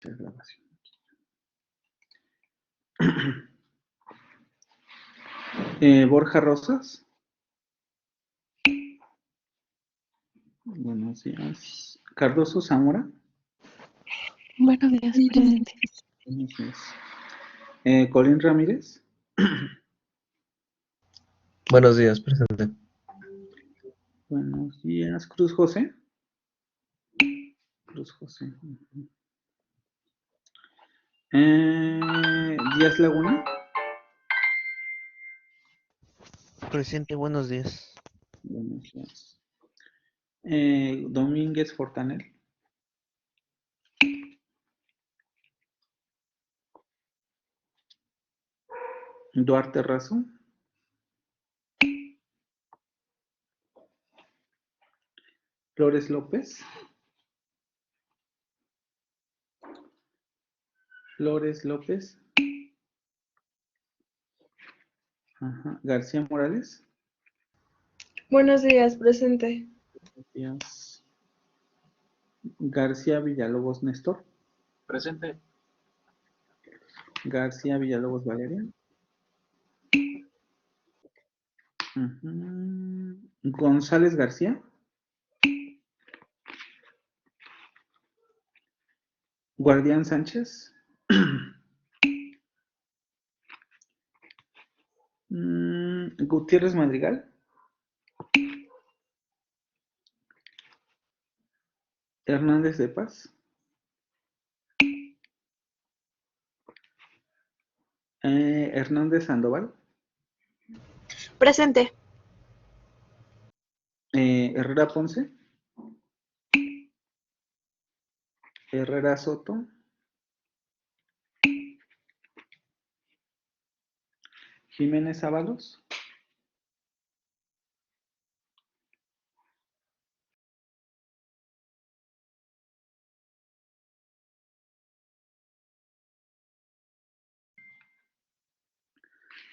Grabación. Borja Rosas. Buenos días. Cardoso Zamora. Buenos días, presente. Buenos días. Colín Ramírez. Buenos días, presente. Buenos días. Cruz José. Cruz José. Díaz Laguna. Presente, buenos días. Buenos días. Domínguez Fortanel. Duarte Razo. Flores López. Flores López. Ajá. García Morales. Buenos días, presente. Buenos días. García Villalobos Néstor. Presente. García Villalobos Valeria. González García. Guardián Sánchez. Gutiérrez Madrigal. Hernández de Paz. Hernández Sandoval. Presente. Herrera Ponce. Herrera Soto. Jiménez Ábalos.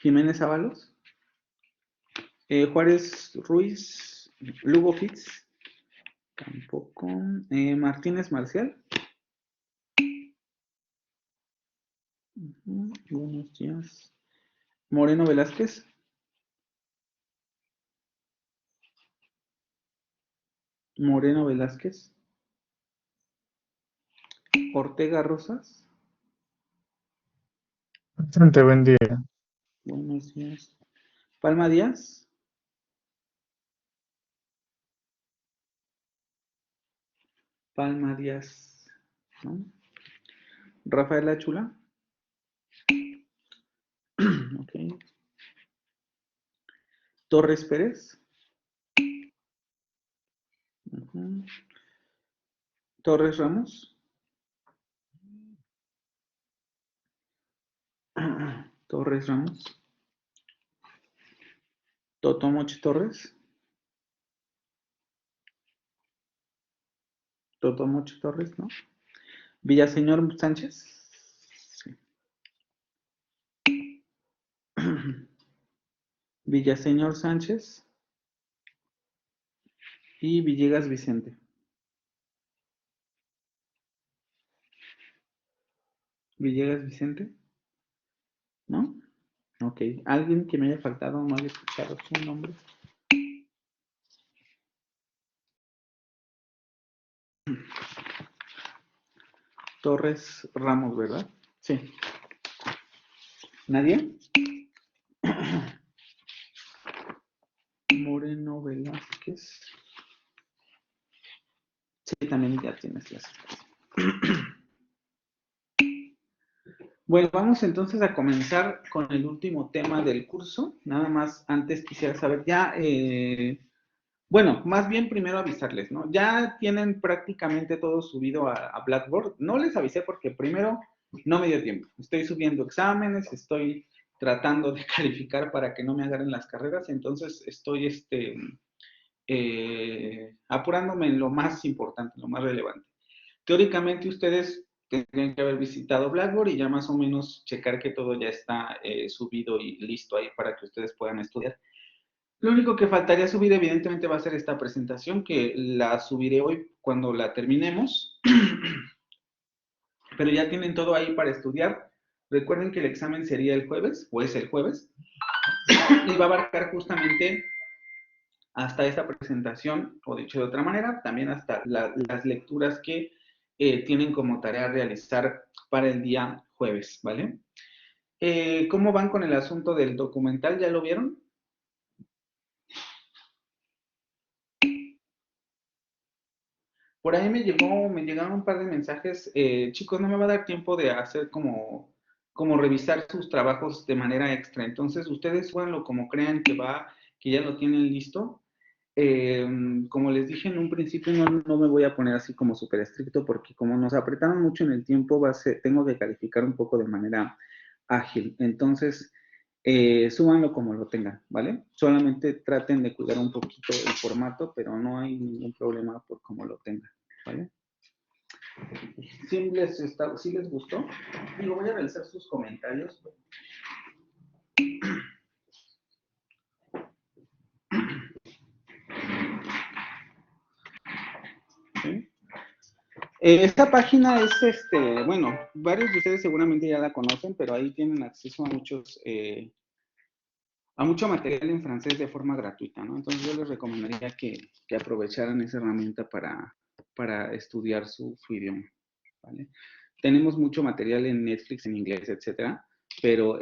Jiménez Ábalos. Juárez Ruiz. Lugo Fitz. Tampoco. Martínez Marcial. Buenos días. Moreno Velázquez. Moreno Velázquez. Ortega Rosas. Presente, buen día. Buenos días. Palma Díaz. Palma Díaz. ¿No? Rafael Achula. Ok. Torres Pérez. Torres Ramos. Torres Ramos. Totomochi Torres. Totomochi Torres, ¿no? Villaseñor Sánchez. Sí. Villaseñor Sánchez. Y Villegas Vicente. Villegas Vicente. ¿No? Ok. ¿Alguien que me haya faltado no haya escuchado su nombre? Torres Ramos, ¿verdad? Sí. ¿Nadie? Moreno Velázquez. Sí, también ya tienes las Bueno, vamos entonces a comenzar con el último tema del curso. Nada más antes quisiera saber ya, bueno, más bien primero avisarles, ¿no? Ya tienen prácticamente todo subido a Blackboard. No les avisé porque primero no me dio tiempo. Estoy subiendo exámenes, estoy tratando de calificar para que no me agarren las carreras, entonces estoy apurándome en lo más importante, lo más relevante. Teóricamente ustedes tendrían que haber visitado Blackboard y ya más o menos checar que todo ya está subido y listo ahí para que ustedes puedan estudiar. Lo único que faltaría subir evidentemente va a ser esta presentación que la subiré hoy cuando la terminemos. pero ya tienen todo ahí para estudiar. Recuerden que el examen sería el jueves, o es el jueves, y va a abarcar justamente hasta esta presentación, o dicho de otra manera, también hasta las lecturas que tienen como tarea realizar para el día jueves, ¿vale? ¿Cómo van con el asunto del documental? ¿Ya lo vieron? Por ahí me llegaron un par de mensajes. Chicos, no me va a dar tiempo de hacer como revisar sus trabajos de manera extra. Entonces, ustedes súbanlo como crean que va, que ya lo tienen listo. Como les dije en un principio, no me voy a poner así como súper estricto porque como nos apretaron mucho en el tiempo, tengo que calificar un poco de manera ágil. Entonces, súbanlo como lo tengan, ¿vale? Solamente traten de cuidar un poquito el formato, pero no hay ningún problema por cómo lo tengan, ¿vale? ¿Sí les gustó? Digo, voy a realizar sus comentarios. ¿Sí? Esta página es, bueno, varios de ustedes seguramente ya la conocen, pero ahí tienen acceso a mucho material en francés de forma gratuita, ¿no? Entonces yo les recomendaría que aprovecharan esa herramienta para estudiar su idioma, ¿vale? Tenemos mucho material en Netflix, en inglés, etcétera, pero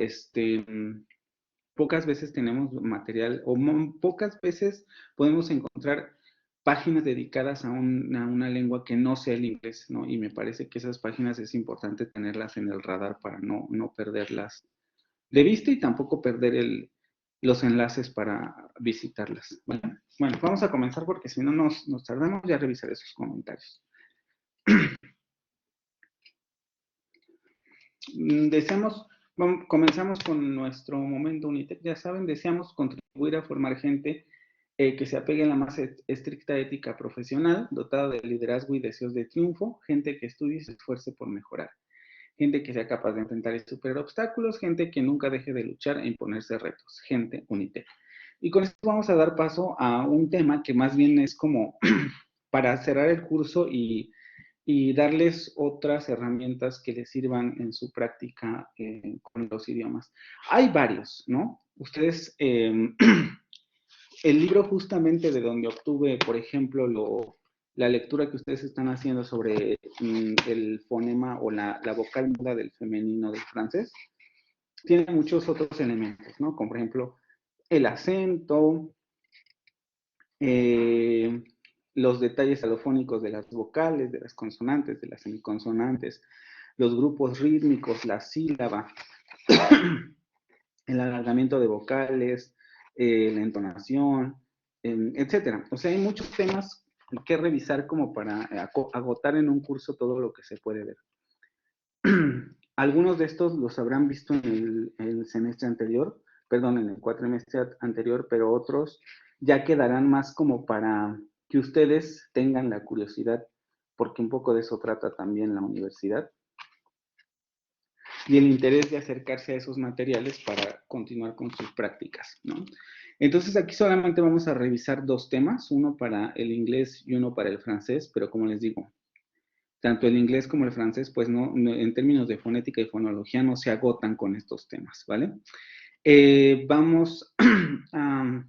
pocas veces tenemos material, o pocas veces podemos encontrar páginas dedicadas a una lengua que no sea el inglés, ¿no? Y me parece que esas páginas es importante tenerlas en el radar para no perderlas de vista y tampoco perder los enlaces para visitarlas. ¿Vale? Bueno, vamos a comenzar porque si no nos tardamos, ya revisaré sus comentarios. Comenzamos con nuestro momento Unitec. Ya saben, deseamos contribuir a formar gente que se apegue a la más estricta ética profesional, dotada de liderazgo y deseos de triunfo, gente que estudie y se esfuerce por mejorar, gente que sea capaz de enfrentar y superar obstáculos, gente que nunca deje de luchar e imponerse retos, gente Unitec. Y con esto vamos a dar paso a un tema que más bien es como para cerrar el curso y darles otras herramientas que les sirvan en su práctica con los idiomas. Hay varios, ¿no? Ustedes, el libro justamente de donde obtuve, por ejemplo, la lectura que ustedes están haciendo sobre el fonema o la vocal muda del femenino del francés, tiene muchos otros elementos, ¿no? Como por ejemplo, el acento, los detalles alofónicos de las vocales, de las consonantes, de las semiconsonantes, los grupos rítmicos, la sílaba, el alargamiento de vocales, la entonación, etcétera. O sea, hay muchos temas que revisar como para agotar en un curso todo lo que se puede ver. Algunos de estos los habrán visto en el semestre anterior, perdón, en el cuatrimestre anterior, pero otros ya quedarán más como para que ustedes tengan la curiosidad, porque un poco de eso trata también la universidad, y el interés de acercarse a esos materiales para continuar con sus prácticas, ¿no? Entonces aquí solamente vamos a revisar dos temas, uno para el inglés y uno para el francés, pero como les digo, tanto el inglés como el francés, pues no, en términos de fonética y fonología no se agotan con estos temas, ¿vale? Vamos a...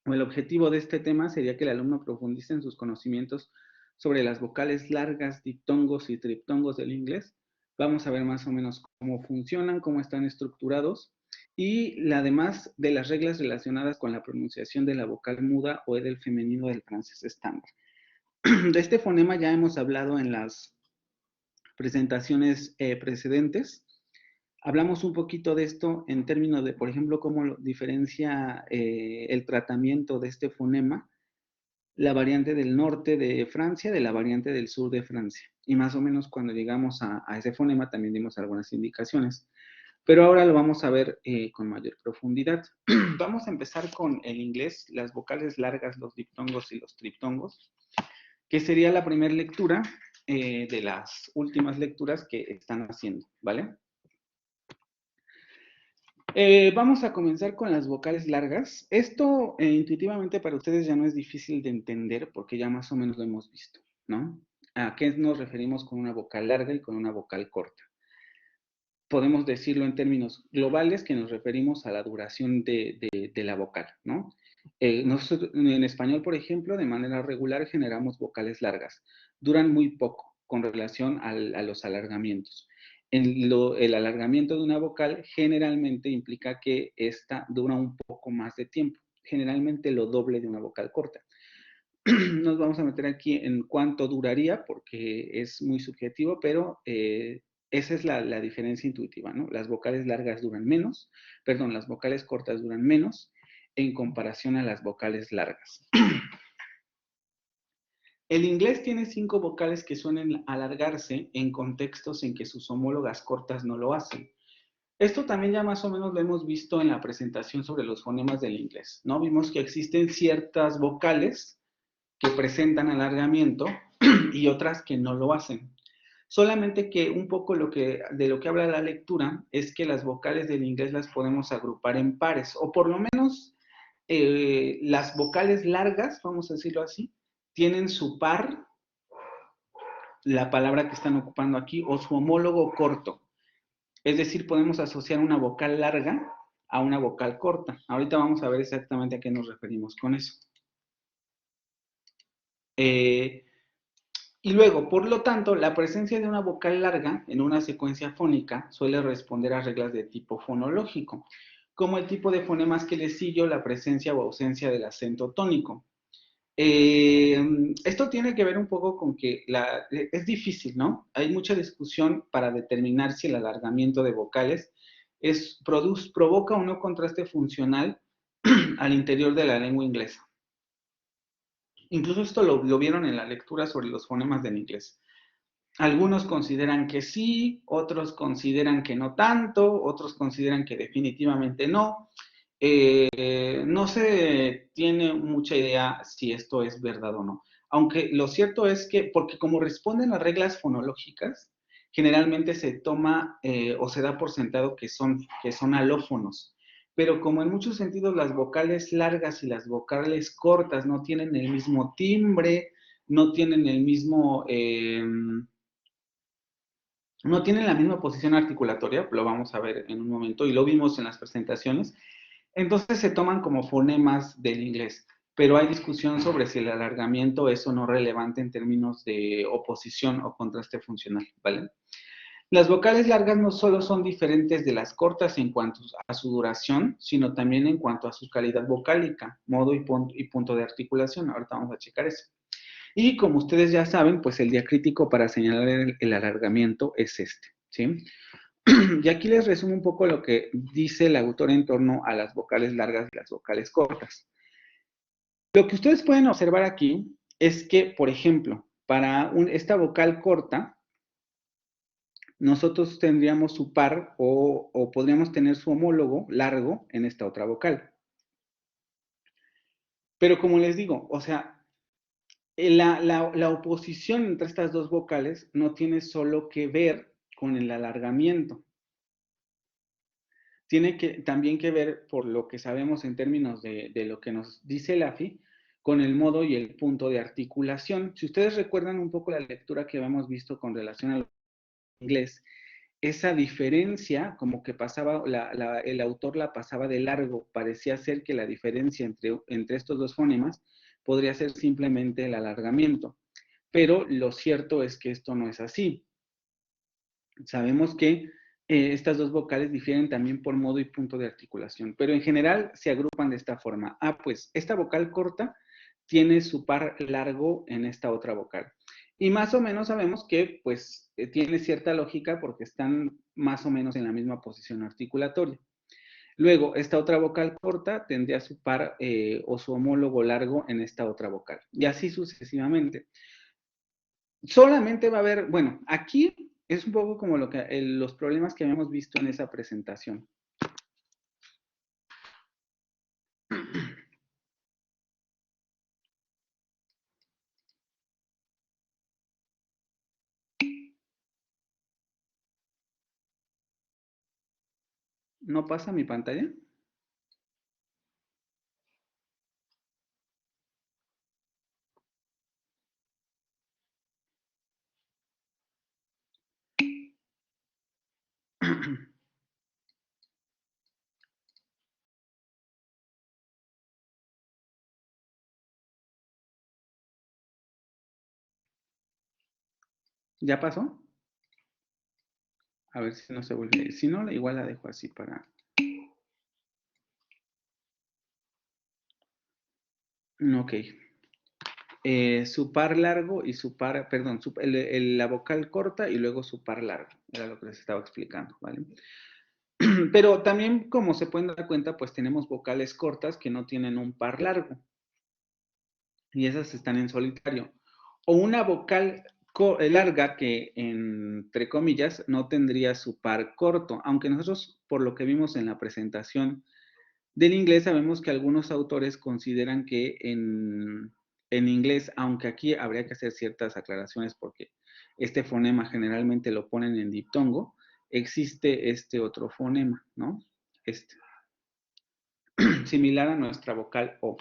El objetivo de este tema sería que el alumno profundice en sus conocimientos sobre las vocales largas, diptongos y triptongos del inglés. Vamos a ver más o menos cómo funcionan, cómo están estructurados y además de las reglas relacionadas con la pronunciación de la vocal muda o del femenino del francés estándar. De este fonema ya hemos hablado en las presentaciones precedentes. Hablamos un poquito de esto en términos de, por ejemplo, cómo diferencia el tratamiento de este fonema, la variante del norte de Francia de la variante del sur de Francia. Y más o menos cuando llegamos a ese fonema también dimos algunas indicaciones. Pero ahora lo vamos a ver con mayor profundidad. Vamos a empezar con el inglés, las vocales largas, los diptongos y los triptongos, que sería la primera lectura de las últimas lecturas que están haciendo, ¿vale? Vamos a comenzar con las vocales largas. Esto intuitivamente para ustedes ya no es difícil de entender porque ya más o menos lo hemos visto, ¿no? ¿A qué nos referimos con una vocal larga y con una vocal corta? Podemos decirlo en términos globales, que nos referimos a la duración de la vocal, ¿no? Nosotros, en español, por ejemplo, de manera regular generamos vocales largas. Duran muy poco con relación a los alargamientos. El alargamiento de una vocal generalmente implica que esta dura un poco más de tiempo, generalmente lo doble de una vocal corta. Nos vamos a meter aquí en cuánto duraría, porque es muy subjetivo, pero esa es la diferencia intuitiva, ¿no? Las vocales largas duran menos, perdón, las vocales cortas duran menos en comparación a las vocales largas. El inglés tiene 5 vocales que suelen alargarse en contextos en que sus homólogas cortas no lo hacen. Esto también ya más o menos lo hemos visto en la presentación sobre los fonemas del inglés, ¿no? Vimos que existen ciertas vocales que presentan alargamiento y otras que no lo hacen. Solamente que un poco de lo que habla la lectura es que las vocales del inglés las podemos agrupar en pares, o por lo menos las vocales largas, vamos a decirlo así, tienen su par, la palabra que están ocupando aquí, o su homólogo corto. Es decir, podemos asociar una vocal larga a una vocal corta. Ahorita vamos a ver exactamente a qué nos referimos con eso. Y luego, por lo tanto, la presencia de una vocal larga en una secuencia fónica suele responder a reglas de tipo fonológico, como el tipo de fonemas que le sigue o la presencia o ausencia del acento tónico. Esto tiene que ver un poco con que es difícil, ¿no? Hay mucha discusión para determinar si el alargamiento de vocales provoca o no contraste funcional al interior de la lengua inglesa. Incluso esto lo vieron en la lectura sobre los fonemas del inglés. Algunos consideran que sí, otros consideran que no tanto, otros consideran que definitivamente no. No se tiene mucha idea si esto es verdad o no. Aunque lo cierto es que, porque como responden a reglas fonológicas, generalmente se toma o se da por sentado que son alófonos. Pero como en muchos sentidos las vocales largas y las vocales cortas no tienen el mismo timbre, no tienen el mismo... no tienen la misma posición articulatoria, lo vamos a ver en un momento, y lo vimos en las presentaciones, entonces se toman como fonemas del inglés, pero hay discusión sobre si el alargamiento es o no relevante en términos de oposición o contraste funcional, ¿vale? Las vocales largas no solo son diferentes de las cortas en cuanto a su duración, sino también en cuanto a su calidad vocálica, modo y punto de articulación. Ahorita vamos a checar eso. Y como ustedes ya saben, pues el diacrítico para señalar el alargamiento es este, ¿sí? Y aquí les resumo un poco lo que dice el autor en torno a las vocales largas y las vocales cortas. Lo que ustedes pueden observar aquí es que, por ejemplo, para esta vocal corta, nosotros tendríamos su par o podríamos tener su homólogo largo en esta otra vocal. Pero como les digo, o sea, la oposición entre estas dos vocales no tiene solo que ver con el alargamiento. Tiene también que ver, por lo que sabemos en términos de lo que nos dice el AFI, con el modo y el punto de articulación. Si ustedes recuerdan un poco la lectura que habíamos visto con relación al inglés, esa diferencia, como que pasaba, el autor la pasaba de largo, parecía ser que la diferencia entre estos dos fonemas podría ser simplemente el alargamiento. Pero lo cierto es que esto no es así. Sabemos que estas dos vocales difieren también por modo y punto de articulación, pero en general se agrupan de esta forma. Ah, pues esta vocal corta tiene su par largo en esta otra vocal. Y más o menos sabemos que pues tiene cierta lógica porque están más o menos en la misma posición articulatoria. Luego, esta otra vocal corta tendría su par o su homólogo largo en esta otra vocal. Y así sucesivamente. Solamente va a haber, bueno, aquí es un poco como los problemas que habíamos visto en esa presentación. ¿No pasa mi pantalla? ¿Ya pasó? A ver si no se vuelve. Si no, igual la dejo así para... Ok. Su par largo y su par, perdón, la vocal corta y luego su par largo. Era lo que les estaba explicando, ¿vale? Pero también, como se pueden dar cuenta, pues tenemos vocales cortas que no tienen un par largo. Y esas están en solitario. O una vocal larga que, entre comillas, no tendría su par corto. Aunque nosotros, por lo que vimos en la presentación del inglés, sabemos que algunos autores consideran que en inglés, aunque aquí habría que hacer ciertas aclaraciones porque este fonema generalmente lo ponen en diptongo, existe este otro fonema, ¿no? Este, similar a nuestra vocal O.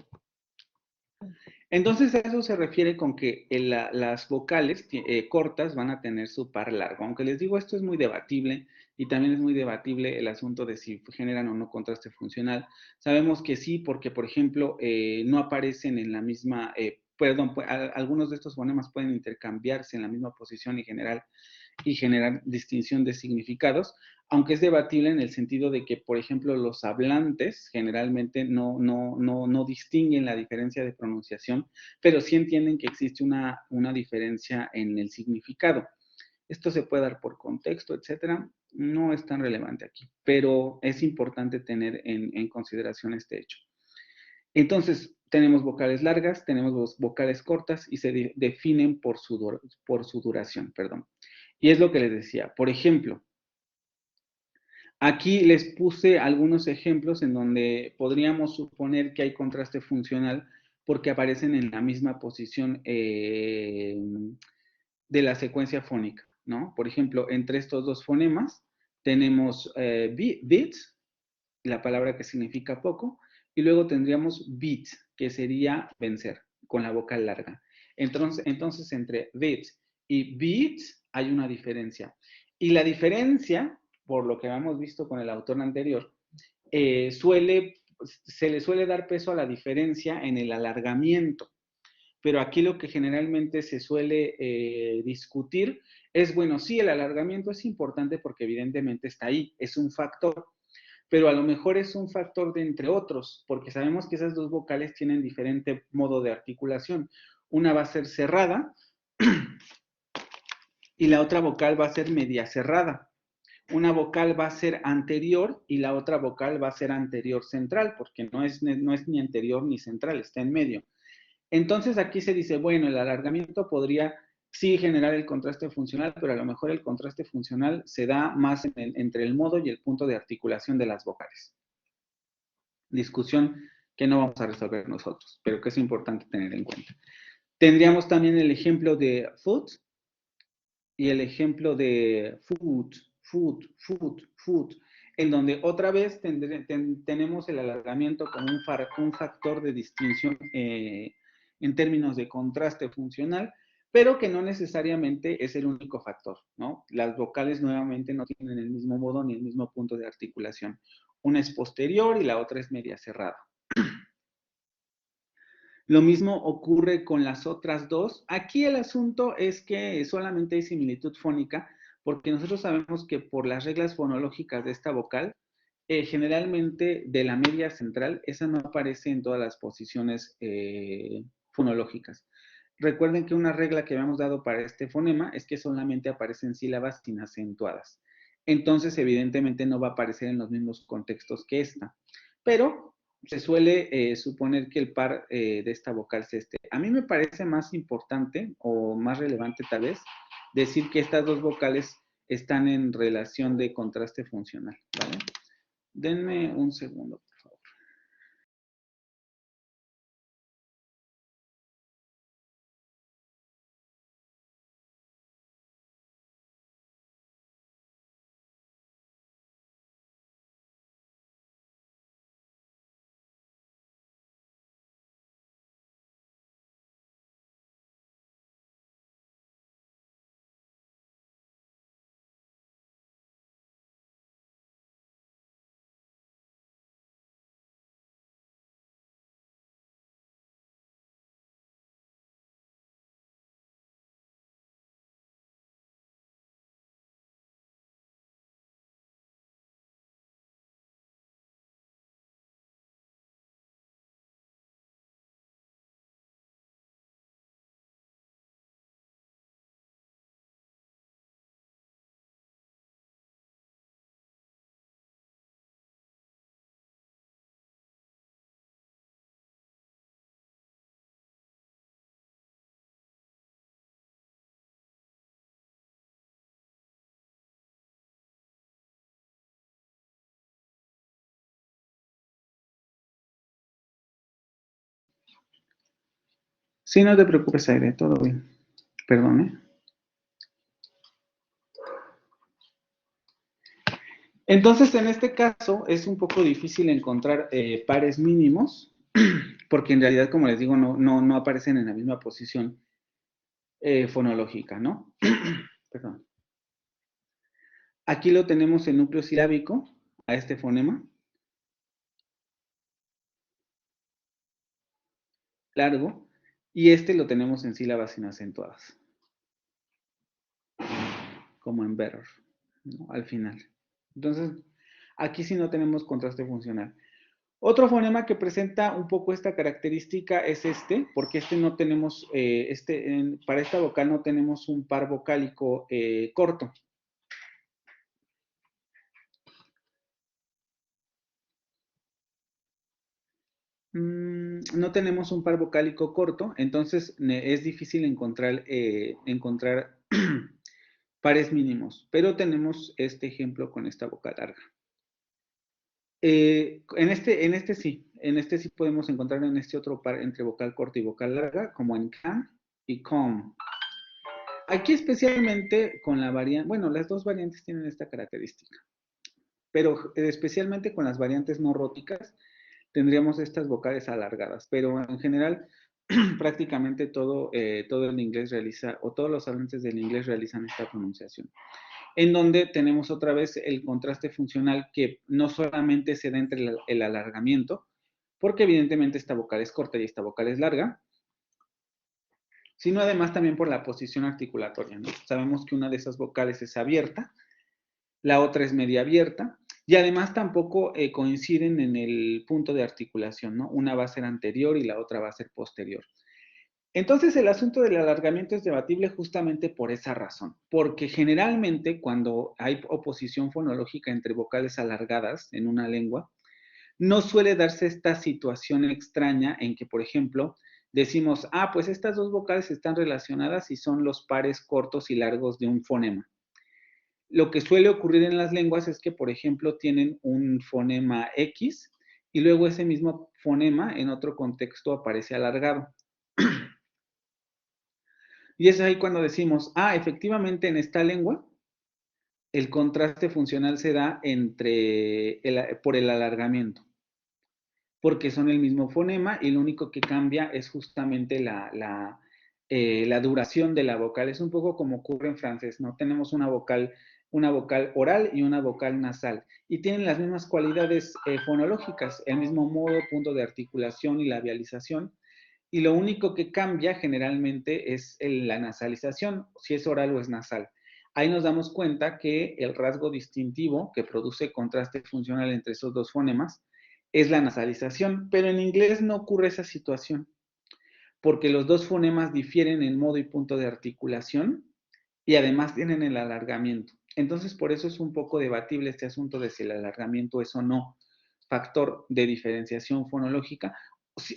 Entonces, a eso se refiere con que las vocales cortas van a tener su par largo. Aunque les digo, esto es muy debatible y también es muy debatible el asunto de si generan o no contraste funcional. Sabemos que sí, porque, por ejemplo, no aparecen en la misma, perdón, algunos de estos fonemas pueden intercambiarse en la misma posición y generar distinción de significados, aunque es debatible en el sentido de que, por ejemplo, los hablantes generalmente no distinguen la diferencia de pronunciación, pero sí entienden que existe una diferencia en el significado. Esto se puede dar por contexto, etcétera. No es tan relevante aquí, pero es importante tener en consideración este hecho. Entonces, tenemos vocales largas, tenemos vocales cortas y se definen por su duración, perdón. Y es lo que les decía. Por ejemplo, aquí les puse algunos ejemplos en donde podríamos suponer que hay contraste funcional porque aparecen en la misma posición de la secuencia fónica, ¿no? Por ejemplo, entre estos dos fonemas tenemos bit, la palabra que significa poco, y luego tendríamos beat, que sería vencer, con la vocal larga. Entonces entre bit y beat hay una diferencia. Y la diferencia, por lo que hemos visto con el autor anterior, se le suele dar peso a la diferencia en el alargamiento. Pero aquí lo que generalmente se suele discutir es, bueno, sí, el alargamiento es importante porque evidentemente está ahí, es un factor, pero a lo mejor es un factor de entre otros, porque sabemos que esas dos vocales tienen diferente modo de articulación. Una va a ser cerrada y la otra vocal va a ser media cerrada. Una vocal va a ser anterior y la otra vocal va a ser anterior central, porque no es ni anterior ni central, está en medio. Entonces aquí se dice, bueno, el alargamiento podría sí generar el contraste funcional, pero a lo mejor el contraste funcional se da más entre el modo y el punto de articulación de las vocales. Discusión que no vamos a resolver nosotros, pero que es importante tener en cuenta. Tendríamos también el ejemplo de foot y el ejemplo de foot, en donde otra vez tenemos el alargamiento como un factor de distinción en términos de contraste funcional, pero que no necesariamente es el único factor, ¿no? Las vocales nuevamente no tienen el mismo modo ni el mismo punto de articulación. Una es posterior y la otra es media cerrada. Lo mismo ocurre con las otras dos. Aquí el asunto es que solamente hay similitud fónica, porque nosotros sabemos que por las reglas fonológicas de esta vocal, generalmente de la media central, esa no aparece en todas las posiciones fonológicas. Recuerden que una regla que habíamos dado para este fonema es que solamente aparecen sílabas inacentuadas. Entonces, evidentemente, no va a aparecer en los mismos contextos que esta. Pero se suele suponer que el par de esta vocal es este. A mí me parece más importante o más relevante tal vez decir que estas dos vocales están en relación de contraste funcional, ¿vale? Denme un segundo. Sí, no te preocupes, Aire, todo bien. Perdón, ¿eh? Entonces, en este caso, es un poco difícil encontrar pares mínimos, porque en realidad, como les digo, no aparecen en la misma posición fonológica, ¿no? Perdón. Aquí lo tenemos en núcleo silábico, a este fonema. Largo. Y este lo tenemos en sílabas inacentuadas. Como en better, ¿no? Al final. Entonces, aquí sí no tenemos contraste funcional. Otro fonema que presenta un poco esta característica es este, porque este no tenemos, para esta vocal no tenemos un par vocálico corto. No tenemos un par vocálico corto, entonces es difícil encontrar pares mínimos, pero tenemos este ejemplo con esta vocal larga. En este sí podemos encontrar en este otro par entre vocal corta y vocal larga, como en can y com. Aquí especialmente con la variante, bueno, las dos variantes tienen esta característica, pero especialmente con las variantes no róticas tendríamos estas vocales alargadas, pero en general prácticamente todo el inglés realiza, o todos los hablantes del inglés realizan esta pronunciación. En donde tenemos otra vez el contraste funcional que no solamente se da entre el alargamiento, porque evidentemente esta vocal es corta y esta vocal es larga, sino además también por la posición articulatoria, ¿no? Sabemos que una de esas vocales es abierta, la otra es media abierta, y además tampoco coinciden en el punto de articulación, ¿no? Una va a ser anterior y la otra va a ser posterior. Entonces, el asunto del alargamiento es debatible justamente por esa razón, porque generalmente cuando hay oposición fonológica entre vocales alargadas en una lengua, no suele darse esta situación extraña en que, por ejemplo, decimos, pues estas dos vocales están relacionadas y son los pares cortos y largos de un fonema. Lo que suele ocurrir en las lenguas es que, por ejemplo, tienen un fonema X y luego ese mismo fonema en otro contexto aparece alargado. Y es ahí cuando decimos, efectivamente en esta lengua el contraste funcional se da por el alargamiento, porque son el mismo fonema y lo único que cambia es justamente la duración de la vocal. Es un poco como ocurre en francés, ¿no? Tenemos una vocal oral y una vocal nasal, y tienen las mismas cualidades fonológicas, el mismo modo, punto de articulación y labialización, y lo único que cambia generalmente es la nasalización, si es oral o es nasal. Ahí nos damos cuenta que el rasgo distintivo que produce contraste funcional entre esos dos fonemas es la nasalización, pero en inglés no ocurre esa situación, porque los dos fonemas difieren en modo y punto de articulación y además tienen el alargamiento. Entonces, por eso es un poco debatible este asunto de si el alargamiento es o no factor de diferenciación fonológica,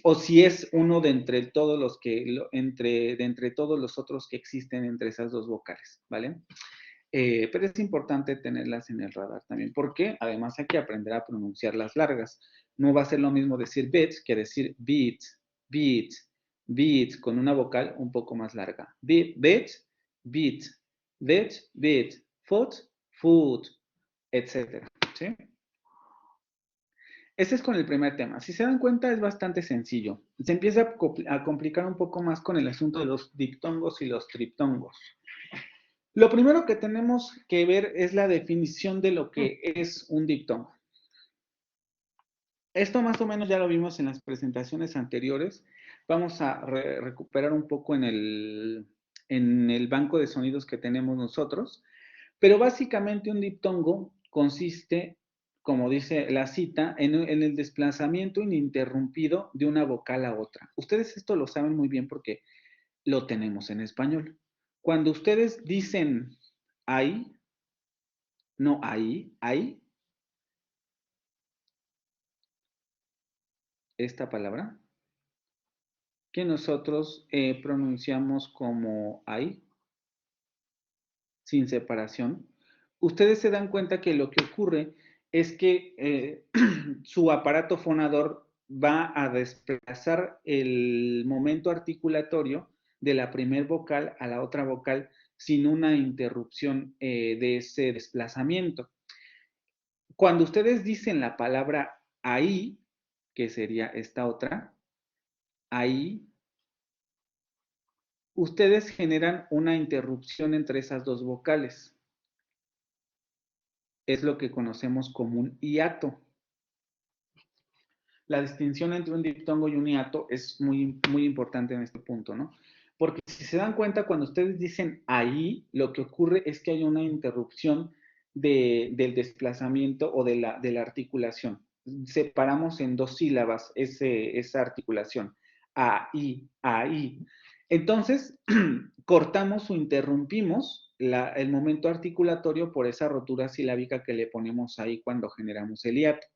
o si es uno de entre todos los entre todos los otros que existen entre esas dos vocales, ¿vale? Pero es importante tenerlas en el radar también, porque además hay que aprender a pronunciar las largas. No va a ser lo mismo decir bit que decir beat, beat, beat, con una vocal un poco más larga. Beat, beat, beat, beat, beat, foot, foot, etc. ¿Sí? Ese es con el primer tema. Si se dan cuenta, es bastante sencillo. Se empieza a complicar un poco más con el asunto de los diptongos y los triptongos. Lo primero que tenemos que ver es la definición de lo que es un diptongo. Esto más o menos ya lo vimos en las presentaciones anteriores. Vamos a recuperar un poco en el banco de sonidos que tenemos nosotros. Pero básicamente un diptongo consiste, como dice la cita, en el desplazamiento ininterrumpido de una vocal a otra. Ustedes esto lo saben muy bien porque lo tenemos en español. Cuando ustedes dicen hay, no hay, esta palabra, que nosotros pronunciamos como hay, sin separación, ustedes se dan cuenta que lo que ocurre es que su aparato fonador va a desplazar el momento articulatorio de la primer vocal a la otra vocal sin una interrupción de ese desplazamiento. Cuando ustedes dicen la palabra ahí, que sería esta otra, ahí, ustedes generan una interrupción entre esas dos vocales. Es lo que conocemos como un hiato. La distinción entre un diptongo y un hiato es muy, muy importante en este punto, ¿no? Porque si se dan cuenta, cuando ustedes dicen ahí, lo que ocurre es que hay una interrupción del desplazamiento o de la articulación. Separamos en dos sílabas esa articulación. Ahí, ahí. Entonces, cortamos o interrumpimos el momento articulatorio por esa rotura silábica que le ponemos ahí cuando generamos el hiato.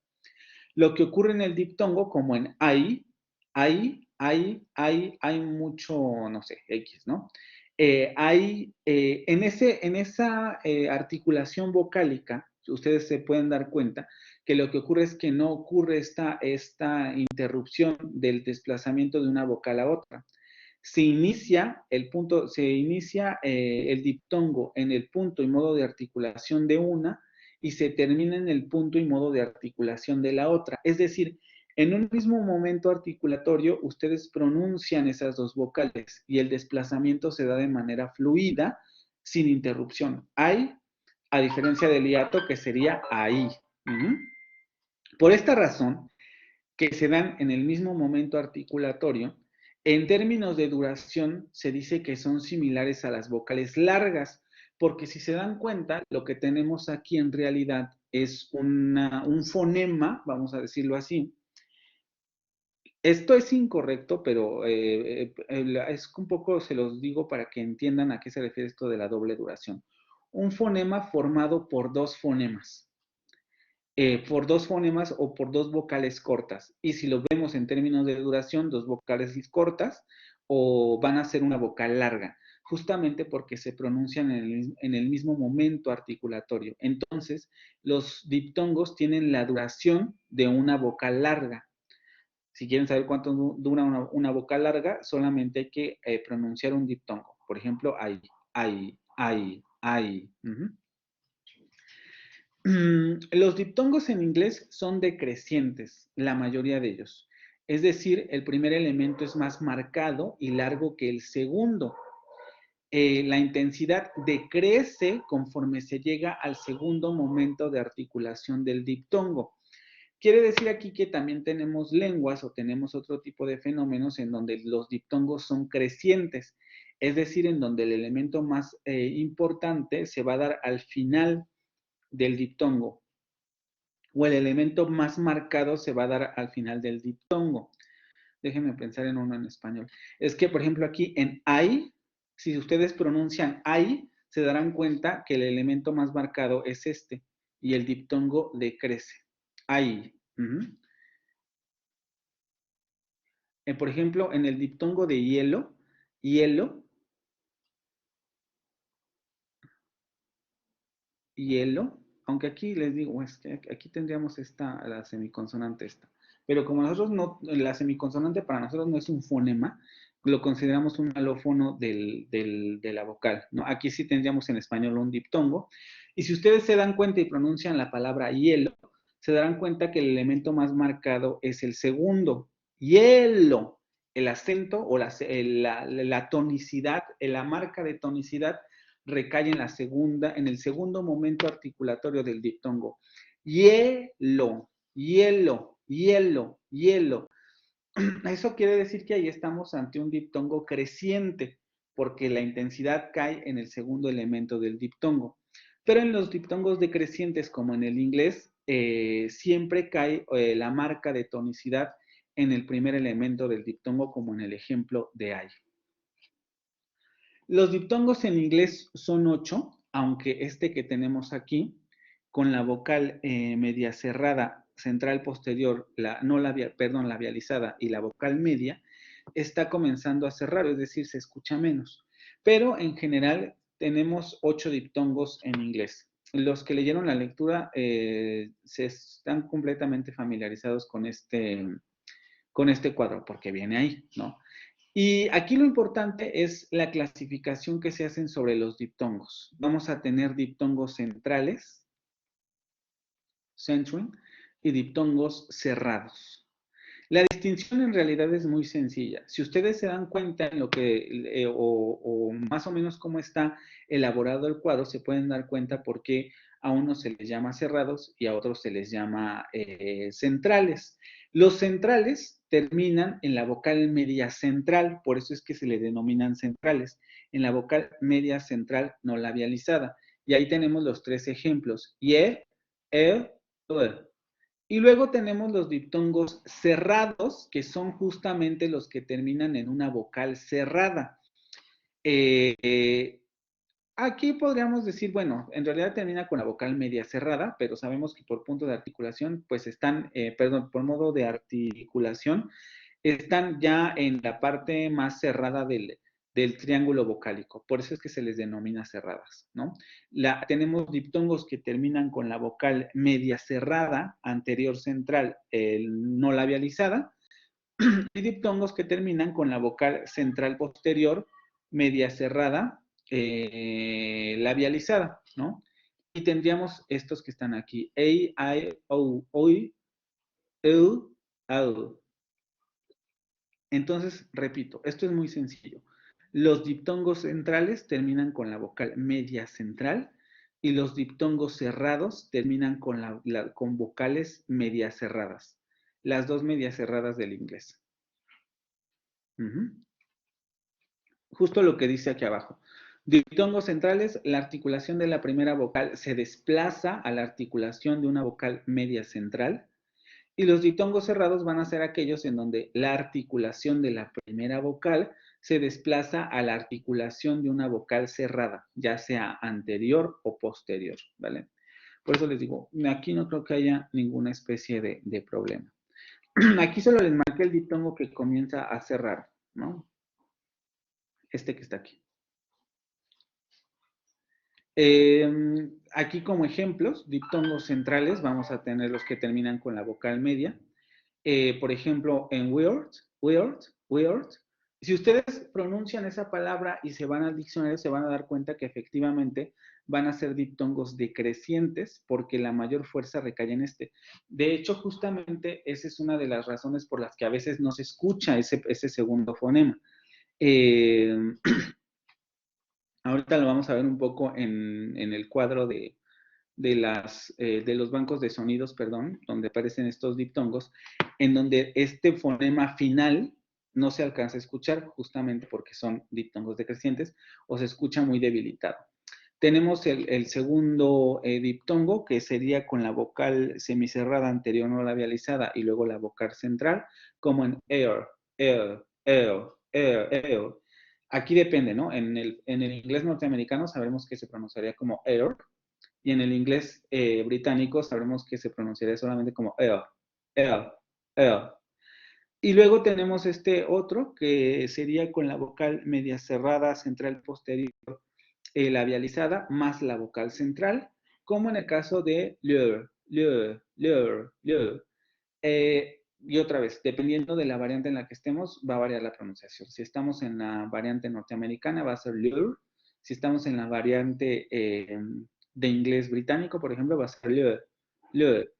Lo que ocurre en el diptongo, como en hay mucho, no sé, X, ¿no? En esa articulación vocálica, ustedes se pueden dar cuenta que lo que ocurre es que no ocurre esta interrupción del desplazamiento de una vocal a otra. Se inicia el diptongo en el punto y modo de articulación de una, y se termina en el punto y modo de articulación de la otra. Es decir, en un mismo momento articulatorio, ustedes pronuncian esas dos vocales y el desplazamiento se da de manera fluida, sin interrupción. Hay, a diferencia del hiato, que sería ahí. Por esta razón, que se dan en el mismo momento articulatorio, en términos de duración se dice que son similares a las vocales largas, porque si se dan cuenta, lo que tenemos aquí en realidad es un fonema, vamos a decirlo así. Esto es incorrecto, pero es un poco, se los digo para que entiendan a qué se refiere esto de la doble duración. Un fonema formado por dos fonemas. Por dos fonemas o por dos vocales cortas. Y si lo vemos en términos de duración, dos vocales cortas o van a ser una vocal larga, justamente porque se pronuncian en el mismo momento articulatorio. Entonces, los diptongos tienen la duración de una vocal larga. Si quieren saber cuánto dura una vocal larga, solamente hay que pronunciar un diptongo. Por ejemplo, ay, ay, ay, ay. Los diptongos en inglés son decrecientes, la mayoría de ellos. Es decir, el primer elemento es más marcado y largo que el segundo. La intensidad decrece conforme se llega al segundo momento de articulación del diptongo. Quiere decir aquí que también tenemos lenguas o tenemos otro tipo de fenómenos en donde los diptongos son crecientes, es decir, en donde el elemento más importante se va a dar al final del diptongo, o el elemento más marcado se va a dar al final del diptongo. Déjenme pensar en uno en español. Es que, por ejemplo, aquí en ay, si ustedes pronuncian ay, se darán cuenta que el elemento más marcado es este, y el diptongo decrece. Ay. Por ejemplo, en el diptongo de hielo, hielo, hielo, aunque aquí les digo, es que aquí tendríamos la semiconsonante esta. Pero como nosotros no, la semiconsonante para nosotros no es un fonema, lo consideramos un alófono de la vocal, ¿no? Aquí sí tendríamos en español un diptongo. Y si ustedes se dan cuenta y pronuncian la palabra hielo, se darán cuenta que el elemento más marcado es el segundo, hielo. El acento o la tonicidad, la marca de tonicidad recae en el segundo momento articulatorio del diptongo. Hielo, hielo, hielo, hielo. Eso quiere decir que ahí estamos ante un diptongo creciente, porque la intensidad cae en el segundo elemento del diptongo. Pero en los diptongos decrecientes, como en el inglés, siempre cae la marca de tonicidad en el primer elemento del diptongo, como en el ejemplo de I. Los diptongos en inglés son 8, aunque este que tenemos aquí, con la vocal media cerrada, central posterior, labializada y la vocal media, está comenzando a cerrar, es decir, se escucha menos. Pero en general tenemos 8 diptongos en inglés. Los que leyeron la lectura se están completamente familiarizados con este con este cuadro, porque viene ahí, ¿no? Y aquí lo importante es la clasificación que se hacen sobre los diptongos. Vamos a tener diptongos centrales, centering, y diptongos cerrados. La distinción en realidad es muy sencilla. Si ustedes se dan cuenta en lo que, o más o menos cómo está elaborado el cuadro, se pueden dar cuenta por qué a unos se les llama cerrados y a otros se les llama centrales. Los centrales terminan en la vocal media central, por eso es que se le denominan centrales, en la vocal media central no labializada. Y ahí tenemos los tres ejemplos, ye, e. Y luego tenemos los diptongos cerrados, que son justamente los que terminan en una vocal cerrada. Aquí podríamos decir, bueno, en realidad termina con la vocal media cerrada, pero sabemos que por punto de articulación, pues están, perdón, por modo de articulación, están ya en la parte más cerrada del triángulo vocálico. Por eso es que se les denomina cerradas, ¿no? Tenemos diptongos que terminan con la vocal media cerrada, anterior central, no labializada, y diptongos que terminan con la vocal central posterior, media cerrada, labializada, ¿no? Y tendríamos estos que están aquí, a, I, o, oi, au. Entonces, repito, esto es muy sencillo. Los diptongos centrales terminan con la vocal media central y los diptongos cerrados terminan con, con vocales media cerradas. Las dos medias cerradas del inglés. Justo lo que dice aquí abajo. Diptongos centrales, la articulación de la primera vocal se desplaza a la articulación de una vocal media central. Y los diptongos cerrados van a ser aquellos en donde la articulación de la primera vocal se desplaza a la articulación de una vocal cerrada, ya sea anterior o posterior, ¿vale? Por eso les digo, aquí no creo que haya ninguna especie de problema. Aquí solo les marqué el diptongo que comienza a cerrar, ¿no? Este que está aquí. Aquí como ejemplos, diptongos centrales, vamos a tener los que terminan con la vocal media. Por ejemplo, en weird. Si ustedes pronuncian esa palabra y se van al diccionario, se van a dar cuenta que efectivamente van a ser diptongos decrecientes porque la mayor fuerza recae en este. De hecho, justamente esa es una de las razones por las que a veces no se escucha ese segundo fonema. Ahorita lo vamos a ver un poco en el cuadro de los bancos de sonidos, perdón, donde aparecen estos diptongos, en donde este fonema final no se alcanza a escuchar justamente porque son diptongos decrecientes o se escucha muy debilitado. Tenemos el segundo diptongo, que sería con la vocal semicerrada anterior no labializada y luego la vocal central, como en air. Aquí depende, ¿no? En el inglés norteamericano sabremos que se pronunciaría como air, y en el inglés británico sabremos que se pronunciaría solamente como air. Y luego tenemos este otro, que sería con la vocal media cerrada, central posterior, labializada, más la vocal central, como en el caso de lure. Y otra vez, dependiendo de la variante en la que estemos, va a variar la pronunciación. Si estamos en la variante norteamericana, va a ser lure. Si estamos en la variante de inglés británico, por ejemplo, va a ser lure.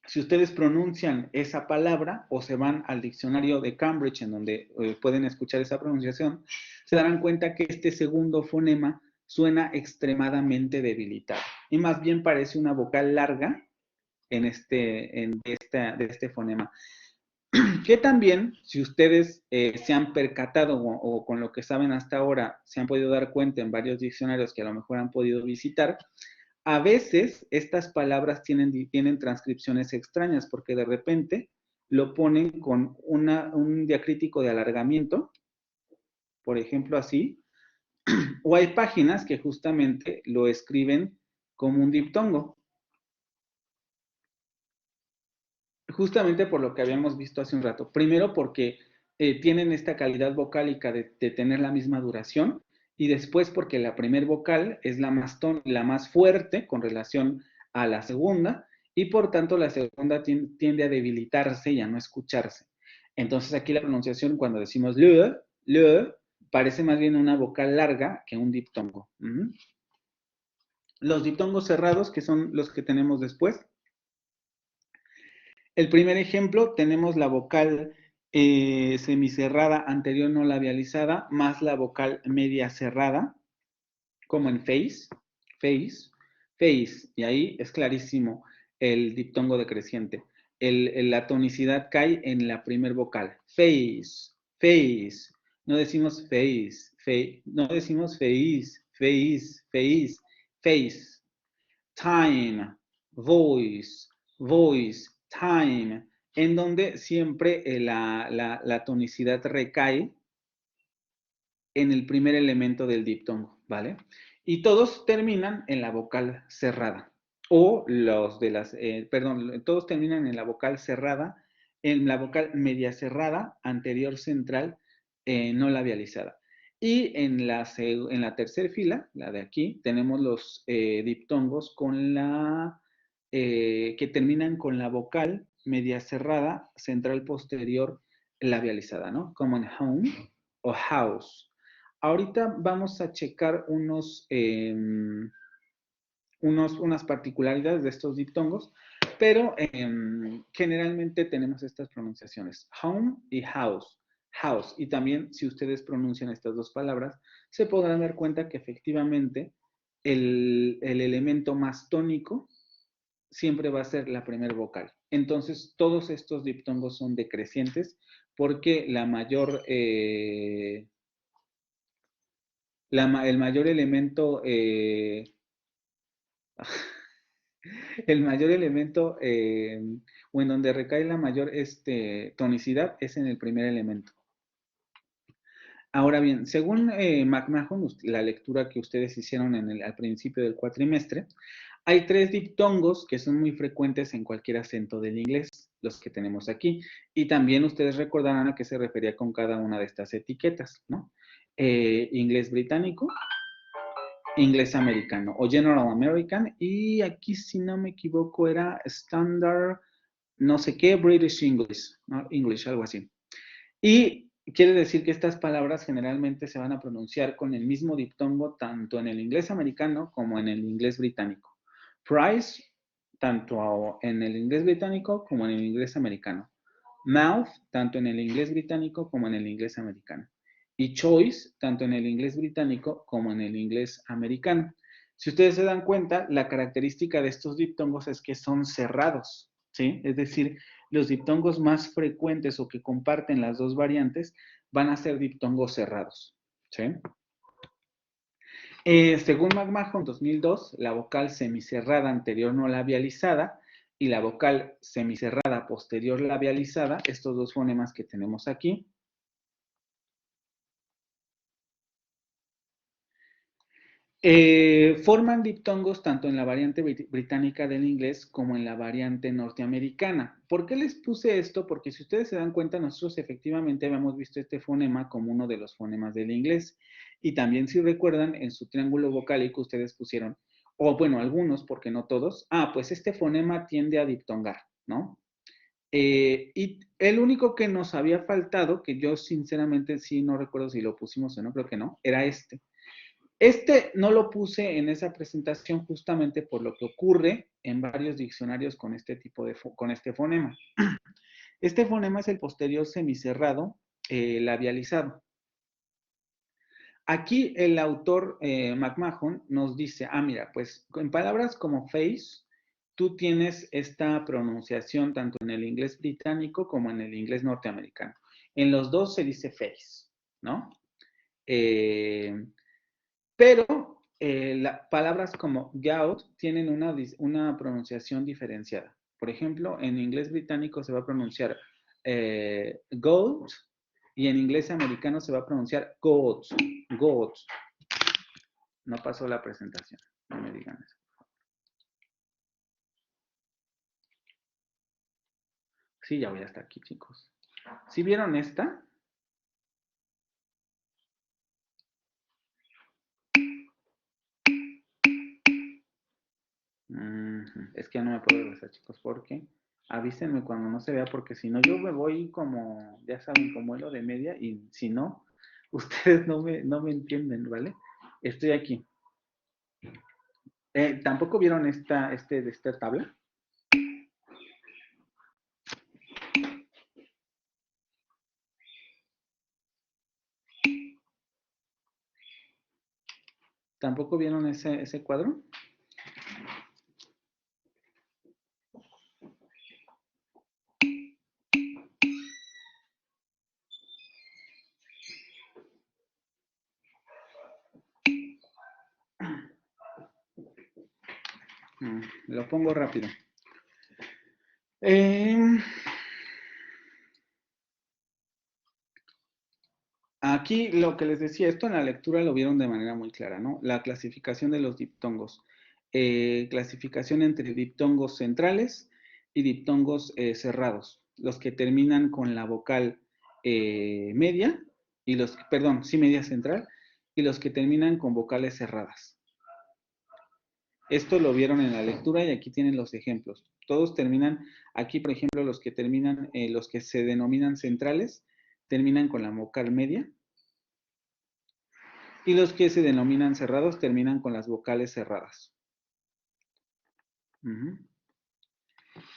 Si ustedes pronuncian esa palabra o se van al diccionario de Cambridge, en donde pueden escuchar esa pronunciación, se darán cuenta que este segundo fonema suena extremadamente debilitado. Y más bien parece una vocal larga de este fonema. Que también, si ustedes se han percatado o con lo que saben hasta ahora, se han podido dar cuenta en varios diccionarios que a lo mejor han podido visitar, a veces estas palabras tienen transcripciones extrañas porque de repente lo ponen con un diacrítico de alargamiento, por ejemplo así, o hay páginas que justamente lo escriben como un diptongo. Justamente por lo que habíamos visto hace un rato. Primero porque tienen esta calidad vocálica de tener la misma duración, y después porque la primer vocal es la más fuerte con relación a la segunda, y por tanto la segunda tiende a debilitarse y a no escucharse. Entonces aquí la pronunciación cuando decimos le, parece más bien una vocal larga que un diptongo. Los diptongos cerrados, que son los que tenemos después. El primer ejemplo, tenemos la vocal semicerrada anterior no labializada, más la vocal media cerrada, como en face, face, face, y ahí es clarísimo el diptongo decreciente. La tonicidad cae en la primer vocal, face, face, no decimos face, no decimos face, face, face, face, time, voice, voice, time, en donde siempre la tonicidad recae en el primer elemento del diptongo, ¿vale? Y todos terminan en la vocal cerrada. O los de las, todos terminan en la vocal cerrada, en la vocal media cerrada, anterior central, no labializada. Y en la tercera fila, la de aquí, tenemos los diptongos con que terminan con la vocal media cerrada, central posterior labializada, ¿no? Como en home o house. Ahorita vamos a checar unas particularidades de estos diptongos, pero generalmente tenemos estas pronunciaciones, home y house, house. Y también si ustedes pronuncian estas dos palabras, se podrán dar cuenta que efectivamente el elemento más tónico siempre va a ser la primer vocal. Entonces, todos estos diptongos son decrecientes porque el mayor elemento, el mayor elemento o en donde recae la mayor tonicidad es en el primer elemento. Ahora bien, según McMahon, la lectura que ustedes hicieron al principio del cuatrimestre, hay 3 diptongos que son muy frecuentes en cualquier acento del inglés, los que tenemos aquí. Y también ustedes recordarán a qué se refería con cada una de estas etiquetas, ¿no? Inglés británico, inglés americano o General American, y aquí si no me equivoco era Standard no sé qué British English, ¿no? English, algo así. Y quiere decir que estas palabras generalmente se van a pronunciar con el mismo diptongo tanto en el inglés americano como en el inglés británico. Price, tanto en el inglés británico como en el inglés americano. Mouth, tanto en el inglés británico como en el inglés americano. Y choice, tanto en el inglés británico como en el inglés americano. Si ustedes se dan cuenta, la característica de estos diptongos es que son cerrados, ¿sí? Es decir, los diptongos más frecuentes o que comparten las dos variantes van a ser diptongos cerrados, ¿sí? Según McMahon 2002, la vocal semicerrada anterior no labializada y la vocal semicerrada posterior labializada, estos dos fonemas que tenemos aquí, forman diptongos tanto en la variante británica del inglés como en la variante norteamericana. ¿Por qué les puse esto? Porque si ustedes se dan cuenta, nosotros efectivamente habíamos visto este fonema como uno de los fonemas del inglés. Y también si recuerdan, en su triángulo vocálico ustedes pusieron, o bueno, algunos, porque no todos, pues este fonema tiende a diptongar, ¿no? Y el único que nos había faltado, que yo sinceramente sí no recuerdo si lo pusimos o no, creo que no, era este. Este no lo puse en esa presentación justamente por lo que ocurre en varios diccionarios con este con este fonema. Este fonema es el posterior semicerrado labializado. Aquí el autor McMahon nos dice, mira, pues en palabras como face, tú tienes esta pronunciación tanto en el inglés británico como en el inglés norteamericano. En los dos se dice face, ¿no? Pero palabras como gout tienen una pronunciación diferenciada. Por ejemplo, en inglés británico se va a pronunciar goat y en inglés americano se va a pronunciar goat. Goat. No pasó la presentación, no me digan eso. Sí, ya voy hasta aquí, chicos. ¿Sí vieron esta? Es que ya no me puedo regresar, chicos, porque avísenme cuando no se vea, porque si no, yo me voy como, ya saben, como hilo de media, y si no, ustedes no me entienden, ¿vale? Estoy aquí. ¿Tampoco vieron esta tabla? ¿Tampoco vieron ese cuadro? Lo pongo rápido. Aquí lo que les decía, esto en la lectura lo vieron de manera muy clara, ¿no? La clasificación de los diptongos. Clasificación entre diptongos centrales y diptongos cerrados. Los que terminan con la vocal media, y perdón, sí, media central, y los que terminan con vocales cerradas. Esto lo vieron en la lectura y aquí tienen los ejemplos. Todos terminan, aquí por ejemplo, los que terminan, los que se denominan centrales, terminan con la vocal media. Y los que se denominan cerrados terminan con las vocales cerradas.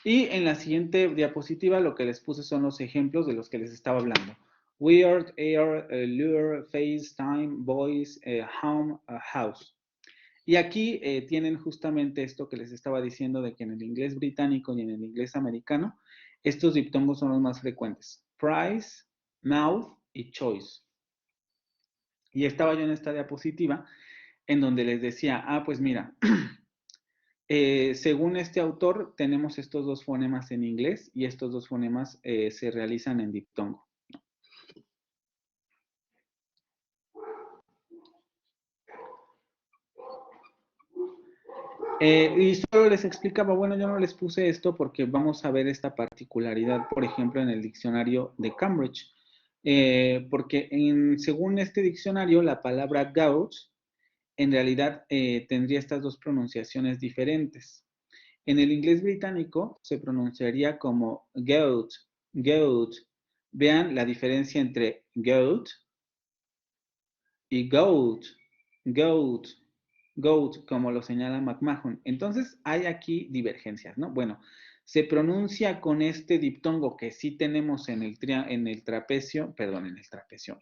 Y en la siguiente diapositiva lo que les puse son los ejemplos de los que les estaba hablando. Weird, air, lure, face, time, voice, home, house. Y aquí tienen justamente esto que les estaba diciendo de que en el inglés británico y en el inglés americano, estos diptongos son los más frecuentes. Price, mouth y choice. Y estaba yo en esta diapositiva en donde les decía, pues mira, según este autor, tenemos estos dos fonemas en inglés y estos dos fonemas se realizan en diptongo. Y solo les explicaba, bueno, yo no les puse esto porque vamos a ver esta particularidad, por ejemplo, en el diccionario de Cambridge. Porque según este diccionario, la palabra gout en realidad tendría estas dos pronunciaciones diferentes. En el inglés británico se pronunciaría como goat, goat. Vean la diferencia entre goat y goat, goat, goat, como lo señala McMahon. Entonces hay aquí divergencias, ¿no? Bueno, se pronuncia con este diptongo que sí tenemos en el trapecio, perdón, en el trapecio,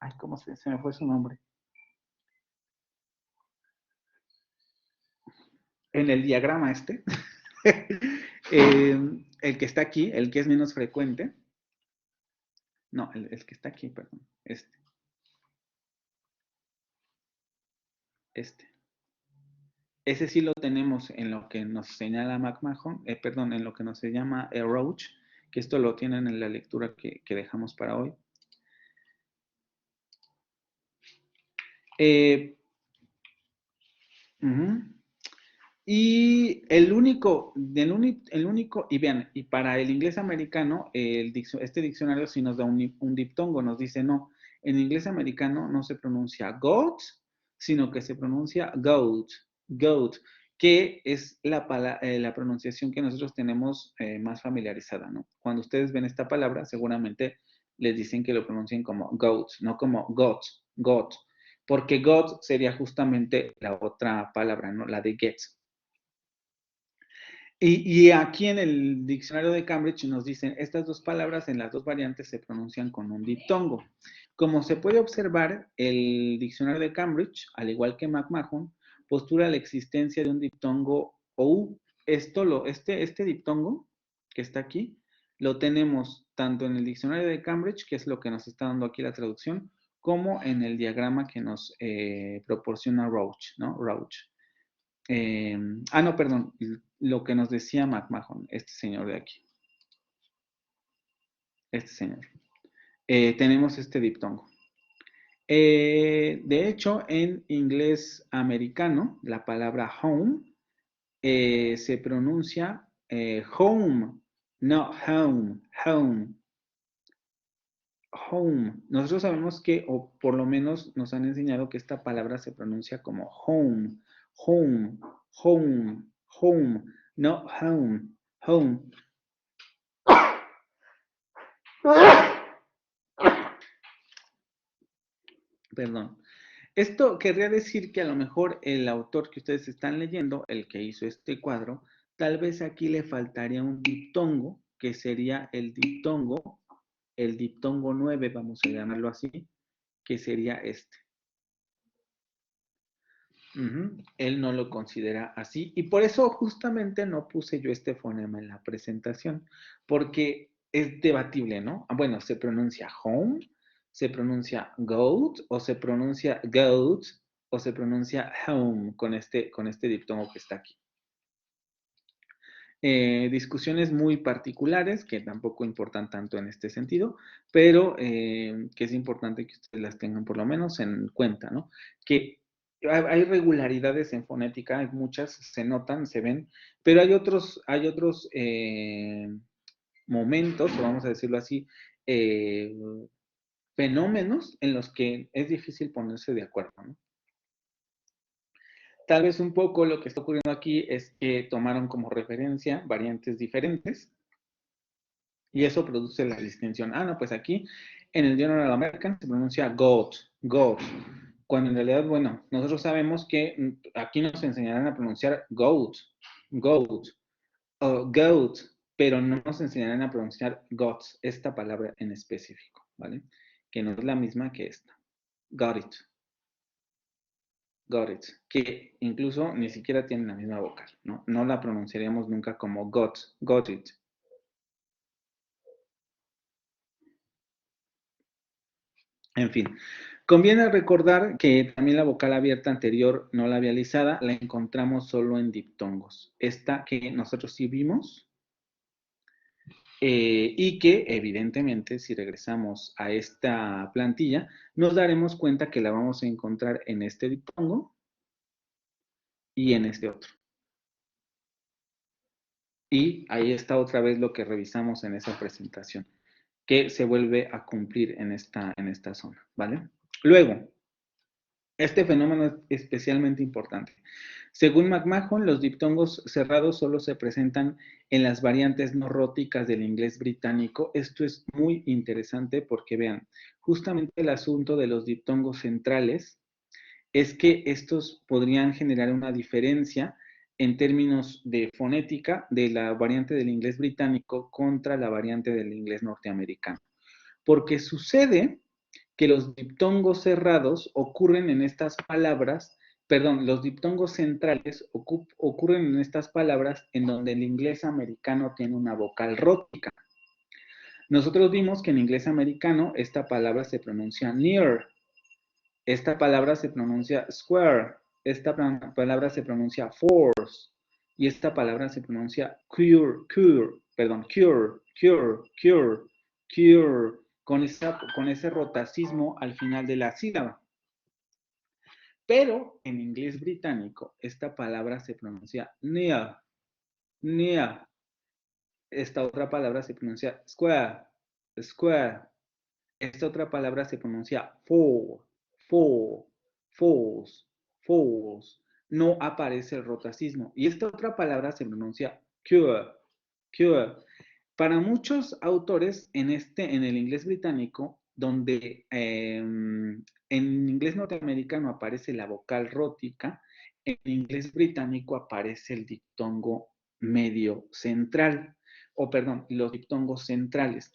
ay, ¿cómo se me fue su nombre? En el diagrama el que está aquí, el que es menos frecuente, no, el que está aquí, perdón, ese sí lo tenemos en lo que nos señala McMahon, perdón, en lo que nos se llama Roach, que esto lo tienen en la lectura que dejamos para hoy. Y el único, y vean, y para el inglés americano, este diccionario sí nos da un diptongo, nos dice no, en inglés americano no se pronuncia goat, sino que se pronuncia goat, goat, que es la pronunciación que nosotros tenemos más familiarizada, ¿no? Cuando ustedes ven esta palabra, seguramente les dicen que lo pronuncien como goat, no como got, got, porque got sería justamente la otra palabra, ¿no? La de get. Y aquí en el diccionario de Cambridge nos dicen, estas dos palabras en las dos variantes se pronuncian con un diptongo. Como se puede observar, el diccionario de Cambridge, al igual que McMahon, postula la existencia de un diptongo OU. Este diptongo que está aquí, lo tenemos tanto en el diccionario de Cambridge, que es lo que nos está dando aquí la traducción, como en el diagrama que nos proporciona Roach, ¿no? Roach. No, perdón, lo que nos decía McMahon, este señor de aquí. Este señor. Tenemos este diptongo. De hecho, en inglés americano, la palabra home se pronuncia home, no home, home. home. Nosotros sabemos que, o por lo menos nos han enseñado que esta palabra se pronuncia como home, home, home, home, no home, home. Perdón. Esto querría decir que a lo mejor el autor que ustedes están leyendo, el que hizo este cuadro, tal vez aquí le faltaría un diptongo, que sería el diptongo 9, vamos a llamarlo así, que sería este. Él no lo considera así y por eso justamente no puse yo este fonema en la presentación, porque es debatible, ¿no? Bueno, se pronuncia home, se pronuncia goat o se pronuncia goat o se pronuncia home con este diptongo que está aquí. Discusiones muy particulares que tampoco importan tanto en este sentido, pero que es importante que ustedes las tengan por lo menos en cuenta, ¿no? Que hay regularidades en fonética, hay muchas, se notan, se ven, pero hay otros momentos, o vamos a decirlo así, fenómenos en los que es difícil ponerse de acuerdo, ¿no? Tal vez un poco lo que está ocurriendo aquí es que tomaron como referencia variantes diferentes y eso produce la distinción. Ah, no, pues aquí en el General American se pronuncia goat, goat, cuando en realidad, bueno, nosotros sabemos que aquí nos enseñarán a pronunciar goat, goat, o goat, pero no nos enseñarán a pronunciar goats, esta palabra en específico, ¿vale? Que no es la misma que esta. Got it. Got it. Que incluso ni siquiera tiene la misma vocal, ¿no? No la pronunciaríamos nunca como got it. En fin, conviene recordar que también la vocal abierta anterior no labializada la encontramos solo en diptongos. Esta que nosotros sí vimos y que evidentemente si regresamos a esta plantilla nos daremos cuenta que la vamos a encontrar en este diptongo y en este otro. Y ahí está otra vez lo que revisamos en esa presentación, que se vuelve a cumplir en esta zona, ¿vale? Luego, este fenómeno es especialmente importante. Según McMahon, los diptongos cerrados solo se presentan en las variantes no róticas del inglés británico. Esto es muy interesante porque vean, justamente el asunto de los diptongos centrales es que estos podrían generar una diferencia en términos de fonética de la variante del inglés británico contra la variante del inglés norteamericano. Porque sucede que los diptongos cerrados ocurren en estas palabras, perdón, los diptongos centrales ocurren en estas palabras en donde el inglés americano tiene una vocal rótica. Nosotros vimos que en inglés americano esta palabra se pronuncia near, esta palabra se pronuncia square, esta palabra se pronuncia force y esta palabra se pronuncia cure, con ese rotacismo al final de la sílaba. Pero en inglés británico esta palabra se pronuncia near, near. Esta otra palabra se pronuncia square, square. Esta otra palabra se pronuncia false. No aparece el rotacismo. Y esta otra palabra se pronuncia cure. Para muchos autores en el inglés británico, donde en inglés norteamericano aparece la vocal rótica, en inglés británico aparece el diptongo medio central, los diptongos centrales.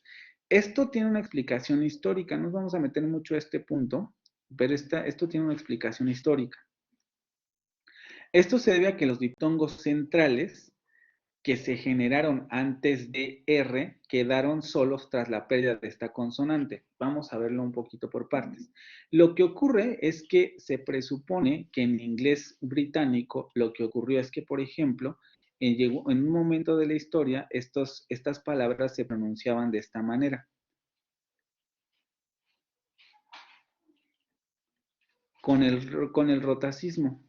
Esto tiene una explicación histórica, no nos vamos a meter mucho a este punto, pero esto tiene una explicación histórica. Esto se debe a que los diptongos centrales que se generaron antes de R quedaron solos tras la pérdida de esta consonante. Vamos a verlo un poquito por partes. Lo que ocurre es que se presupone que en inglés británico lo que ocurrió es que, por ejemplo, en un momento de la historia estas palabras se pronunciaban de esta manera. Con el rotacismo.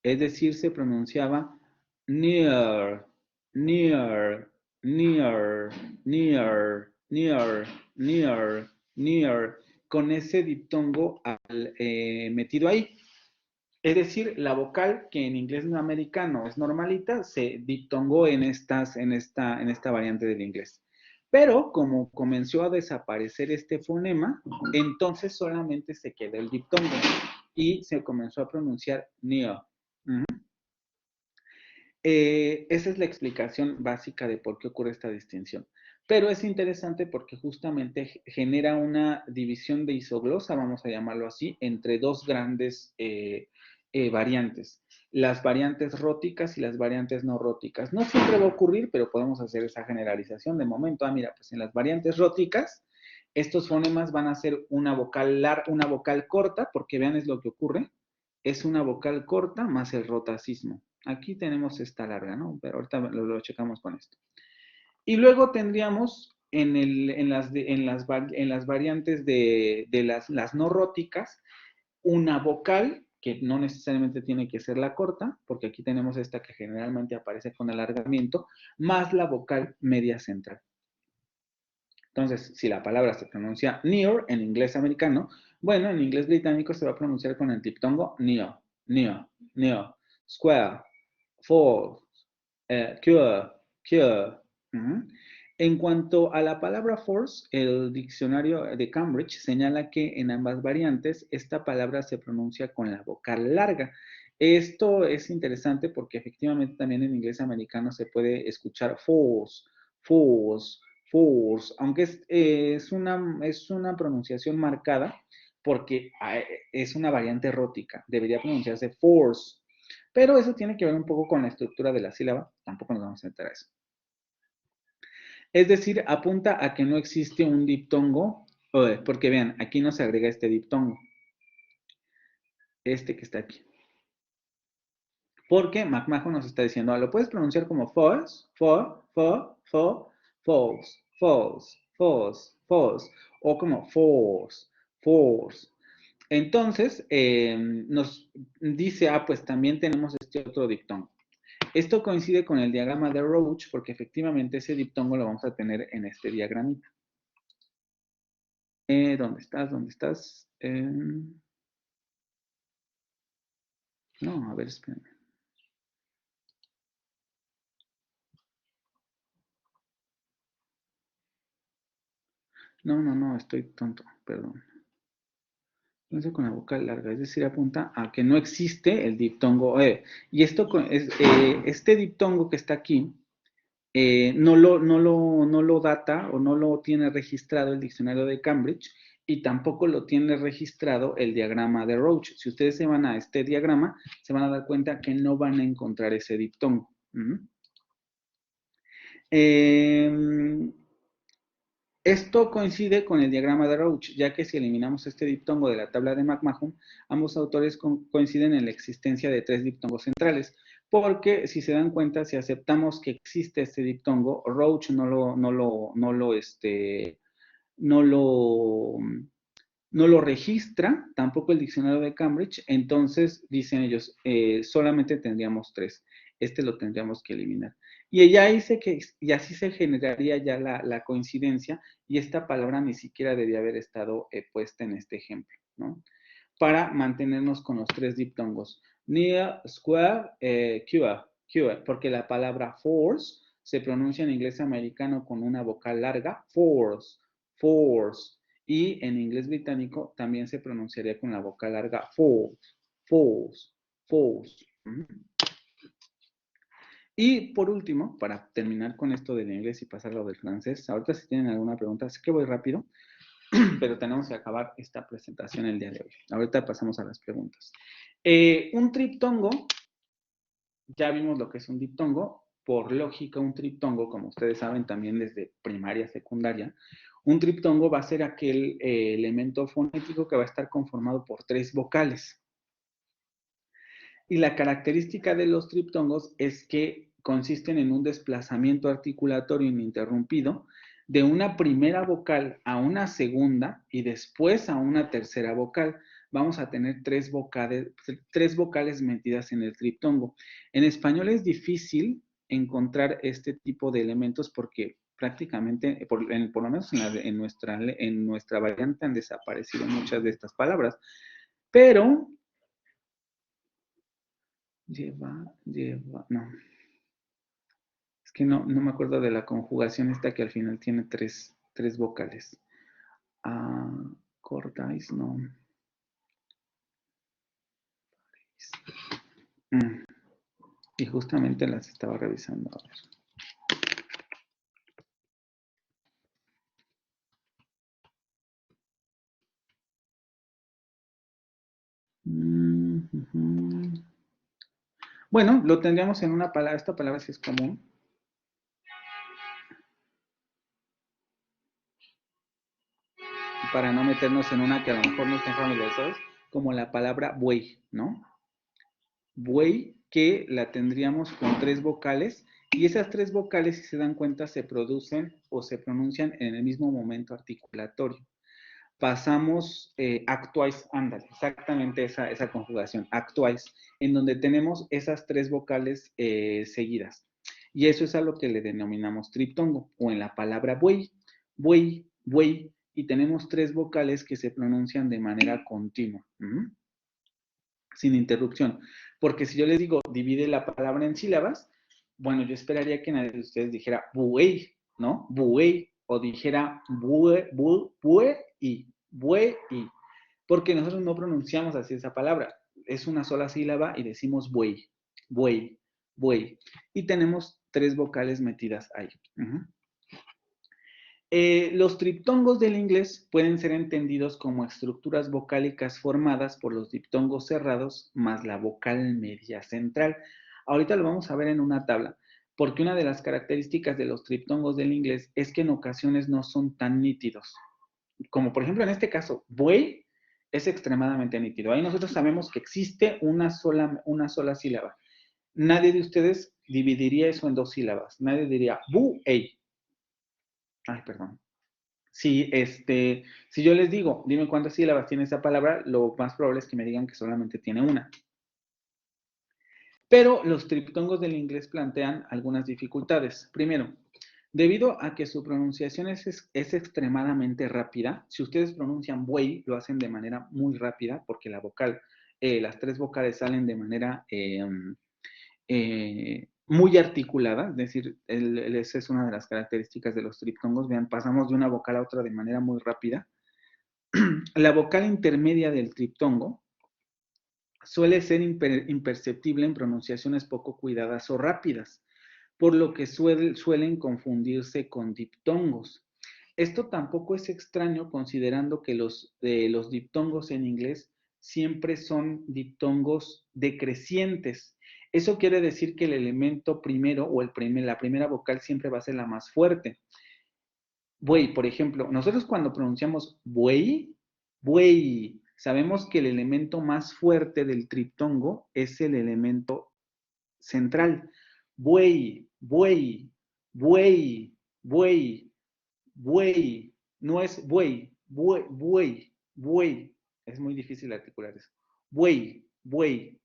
Es decir, se pronunciaba near, near, near, near, near, near, near, con ese diptongo metido ahí. Es decir, la vocal que en inglés americano es normalita, se diptongó en esta variante del inglés. Pero como comenzó a desaparecer este fonema, entonces solamente se quedó el diptongo y se comenzó a pronunciar near. Esa es la explicación básica de por qué ocurre esta distinción. Pero es interesante porque justamente genera una división de isoglosa, vamos a llamarlo así, entre dos grandes variantes. Las variantes róticas y las variantes no róticas. No siempre va a ocurrir, pero podemos hacer esa generalización de momento. Mira, pues en las variantes róticas, estos fonemas van a ser una vocal corta, porque vean es lo que ocurre. Es una vocal corta más el rotacismo. Aquí tenemos esta larga, ¿no? Pero ahorita lo checamos con esto. Y luego tendríamos en las variantes de las no róticas, una vocal que no necesariamente tiene que ser la corta, porque aquí tenemos esta que generalmente aparece con alargamiento, más la vocal media central. Entonces, si la palabra se pronuncia near en inglés americano, bueno, en inglés británico se va a pronunciar con el diptongo near, near, near, square, false, cure, cure. En cuanto a la palabra force, el diccionario de Cambridge señala que en ambas variantes esta palabra se pronuncia con la vocal larga. Esto es interesante porque efectivamente también en inglés americano se puede escuchar force, force, force, aunque es una pronunciación marcada porque es una variante rótica, debería pronunciarse force, pero eso tiene que ver un poco con la estructura de la sílaba, tampoco nos vamos a meter a eso. Es decir, apunta a que no existe un diptongo, porque vean, aquí no se agrega este diptongo, este que está aquí. Porque McMahon nos está diciendo, lo puedes pronunciar como false, false, false, o como force, force. Entonces, nos dice, pues también tenemos este otro diptongo. Esto coincide con el diagrama de Roach, porque efectivamente ese diptongo lo vamos a tener en este diagramita. ¿Dónde estás? ¿Dónde estás? No, a ver, espérame. No, estoy tonto, perdón. Entonces con la vocal larga, es decir, apunta a que no existe el diptongo y esto este diptongo que está aquí no lo data o no lo tiene registrado el diccionario de Cambridge y tampoco lo tiene registrado el diagrama de Roach. Si ustedes se van a este diagrama, se van a dar cuenta que no van a encontrar ese diptongo. Esto coincide con el diagrama de Roach, ya que si eliminamos este diptongo de la tabla de McMahon, ambos autores coinciden en la existencia de 3 diptongos centrales, porque si se dan cuenta, si aceptamos que existe este diptongo, Roach no lo registra, tampoco el diccionario de Cambridge, entonces dicen ellos, solamente tendríamos 3. Este lo tendríamos que eliminar. Y ella dice que, y así se generaría ya la coincidencia, y esta palabra ni siquiera debía haber estado puesta en este ejemplo, ¿no? Para mantenernos con los 3 diptongos. Near, square, cure, porque la palabra force se pronuncia en inglés americano con una vocal larga, force, force. Y en inglés británico también se pronunciaría con la vocal larga false, false, false. Y por último, para terminar con esto del inglés y pasar a lo del francés, ahorita si tienen alguna pregunta, sé que voy rápido, pero tenemos que acabar esta presentación el día de hoy. Ahorita pasamos a las preguntas. Un triptongo, ya vimos lo que es un diptongo. Por lógica, un triptongo, como ustedes saben también desde primaria, secundaria, un triptongo va a ser aquel elemento fonético que va a estar conformado por 3 vocales. Y la característica de los triptongos es que consisten en un desplazamiento articulatorio ininterrumpido de una primera vocal a una segunda y después a una tercera vocal. Vamos a tener 3 vocales metidas en el triptongo. En español es difícil encontrar este tipo de elementos porque prácticamente, por lo menos en nuestra variante han desaparecido muchas de estas palabras. Pero, no. Es que no me acuerdo de la conjugación esta que al final tiene tres vocales. Cordáis, no. Y justamente las estaba revisando. A ver. Bueno, lo tendríamos en una palabra. Esta palabra sí es común. Para no meternos en una que a lo mejor no estén familiarizados, como la palabra buey, ¿no? Buey, que la tendríamos con 3 vocales, y esas 3 vocales, si se dan cuenta, se producen o se pronuncian en el mismo momento articulatorio. Pasamos actuáis, ándale, exactamente esa conjugación, actuáis, en donde tenemos esas 3 vocales seguidas. Y eso es a lo que le denominamos triptongo, o en la palabra buey, buey, buey, y tenemos 3 vocales que se pronuncian de manera continua, sin interrupción. Porque si yo les digo, divide la palabra en sílabas, bueno, yo esperaría que nadie de ustedes dijera buey, ¿no? Buey, o dijera buey, porque nosotros no pronunciamos así esa palabra. Es una sola sílaba y decimos buey, buey, buey. Y tenemos 3 vocales metidas ahí. Los triptongos del inglés pueden ser entendidos como estructuras vocálicas formadas por los diptongos cerrados más la vocal media central. Ahorita lo vamos a ver en una tabla, porque una de las características de los triptongos del inglés es que en ocasiones no son tan nítidos. Como por ejemplo en este caso, buey es extremadamente nítido. Ahí nosotros sabemos que existe una sola sílaba. Nadie de ustedes dividiría eso en 2 sílabas. Nadie diría buey. Ay, perdón. Si yo les digo, dime cuántas sílabas tiene esa palabra, lo más probable es que me digan que solamente tiene una. Pero los triptongos del inglés plantean algunas dificultades. Primero, debido a que su pronunciación es extremadamente rápida, si ustedes pronuncian buey, lo hacen de manera muy rápida, porque las 3 vocales salen de manera muy articulada, es decir, esa es una de las características de los triptongos. Vean, pasamos de una vocal a otra de manera muy rápida. La vocal intermedia del triptongo suele ser imperceptible en pronunciaciones poco cuidadas o rápidas, por lo que suelen confundirse con diptongos. Esto tampoco es extraño considerando que los diptongos en inglés siempre son diptongos decrecientes. Eso quiere decir que el elemento primero o la primera vocal siempre va a ser la más fuerte. Buey, por ejemplo, nosotros cuando pronunciamos buey, buey, sabemos que el elemento más fuerte del triptongo es el elemento central. Buey, buey, buey, buey, buey. No es buey, buey, buey, buey. Es muy difícil articular eso. Buey, buey.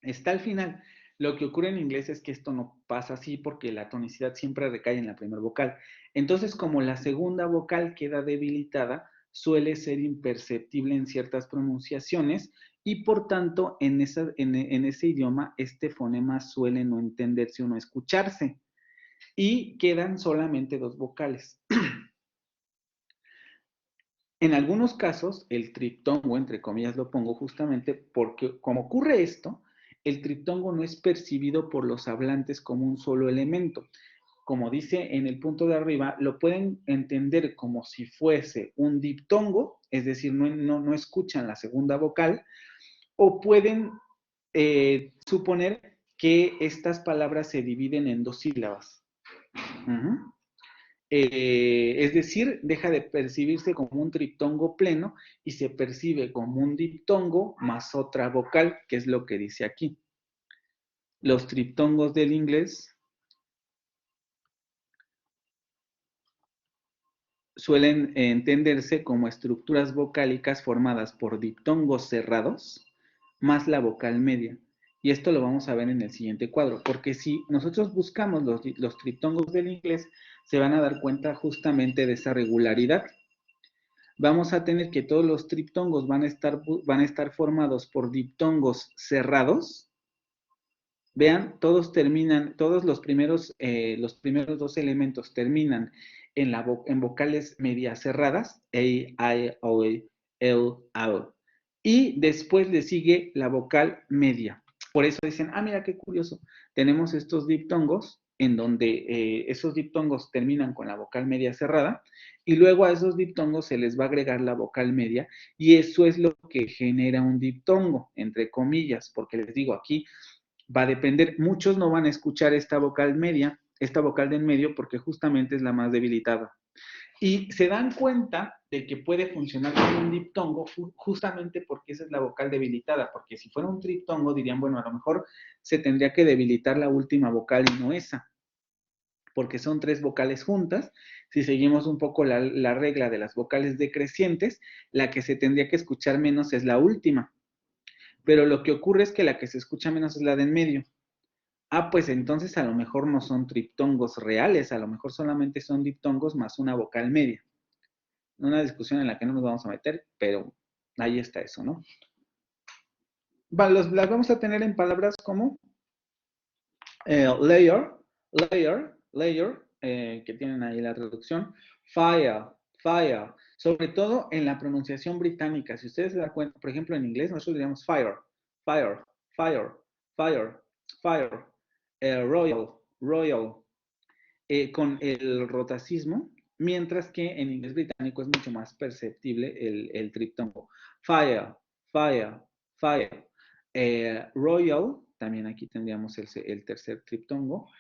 Está al final. Lo que ocurre en inglés es que esto no pasa así porque la tonicidad siempre recae en la primera vocal. Entonces, como la segunda vocal queda debilitada, suele ser imperceptible en ciertas pronunciaciones y por tanto en ese idioma este fonema suele no entenderse o no escucharse y quedan solamente 2 vocales. En algunos casos, el triptongo, entre comillas lo pongo justamente porque como ocurre esto, el triptongo no es percibido por los hablantes como un solo elemento. Como dice en el punto de arriba, lo pueden entender como si fuese un diptongo, es decir, no escuchan la segunda vocal, o pueden suponer que estas palabras se dividen en 2 sílabas. Es decir, deja de percibirse como un triptongo pleno y se percibe como un diptongo más otra vocal, que es lo que dice aquí. Los triptongos del inglés suelen entenderse como estructuras vocálicas formadas por diptongos cerrados más la vocal media. Y esto lo vamos a ver en el siguiente cuadro, porque si nosotros buscamos los triptongos del inglés, se van a dar cuenta justamente de esa regularidad. Vamos a tener que todos los triptongos van a estar formados por diptongos cerrados. Vean, todos terminan, todos los primeros dos elementos terminan en vocales medias cerradas, a, I, O, L, A. Y después le sigue la vocal media. Por eso dicen, mira qué curioso, tenemos estos diptongos en donde esos diptongos terminan con la vocal media cerrada y luego a esos diptongos se les va a agregar la vocal media y eso es lo que genera un diptongo, entre comillas, porque les digo aquí, va a depender, muchos no van a escuchar esta vocal media, esta vocal de en medio, porque justamente es la más debilitada. Y se dan cuenta de que puede funcionar como un diptongo justamente porque esa es la vocal debilitada, porque si fuera un triptongo dirían, bueno, a lo mejor se tendría que debilitar la última vocal y no esa, porque son 3 vocales juntas. Si seguimos un poco la regla de las vocales decrecientes, la que se tendría que escuchar menos es la última. Pero lo que ocurre es que la que se escucha menos es la de en medio. Pues entonces a lo mejor no son triptongos reales, a lo mejor solamente son diptongos más una vocal media. Una discusión en la que no nos vamos a meter, pero ahí está eso, ¿no? Las vamos a tener en palabras como layer, que tienen ahí la traducción, fire, sobre todo en la pronunciación británica. Si ustedes se dan cuenta, por ejemplo, en inglés nosotros diríamos fire, royal, con el rotacismo, mientras que en inglés británico es mucho más perceptible el triptongo. Fire. Royal, también aquí tendríamos el tercer triptongo.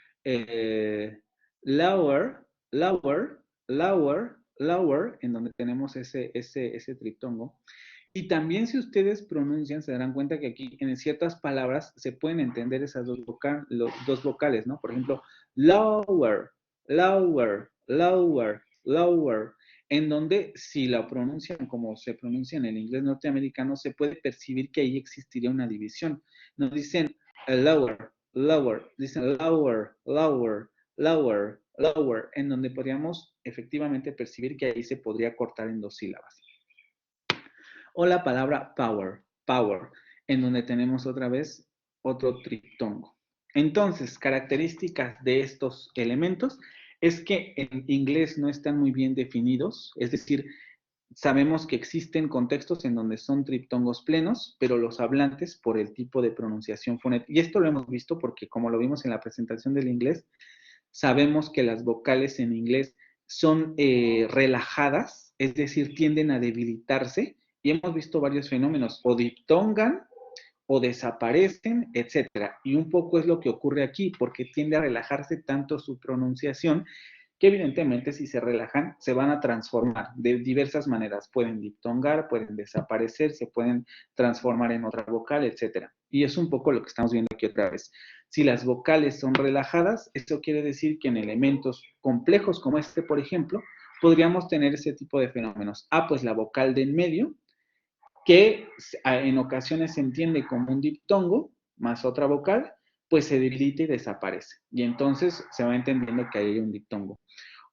Lower, en donde tenemos ese triptongo. Y también si ustedes pronuncian, se darán cuenta que aquí en ciertas palabras se pueden entender esas dos vocales, ¿no? Por ejemplo, lower, en donde si la pronuncian como se pronuncia en el inglés norteamericano, se puede percibir que ahí existiría una división. Nos dicen lower, dicen lower, en donde podríamos efectivamente percibir que ahí se podría cortar en 2 sílabas. O la palabra power, en donde tenemos otra vez otro triptongo. Entonces, características de estos elementos es que en inglés no están muy bien definidos, es decir, sabemos que existen contextos en donde son triptongos plenos, pero los hablantes, por el tipo de pronunciación fonética, y esto lo hemos visto porque como lo vimos en la presentación del inglés, sabemos que las vocales en inglés son relajadas, es decir, tienden a debilitarse, y hemos visto varios fenómenos, o diptongan, o desaparecen, etcétera. Y un poco es lo que ocurre aquí, porque tiende a relajarse tanto su pronunciación, que evidentemente si se relajan, se van a transformar de diversas maneras. Pueden diptongar, pueden desaparecer, se pueden transformar en otra vocal, etcétera. Y es un poco lo que estamos viendo aquí otra vez. Si las vocales son relajadas, esto quiere decir que en elementos complejos como este, por ejemplo, podríamos tener ese tipo de fenómenos. Pues la vocal de en medio, que en ocasiones se entiende como un diptongo, más otra vocal, pues se debilita y desaparece. Y entonces se va entendiendo que hay un diptongo.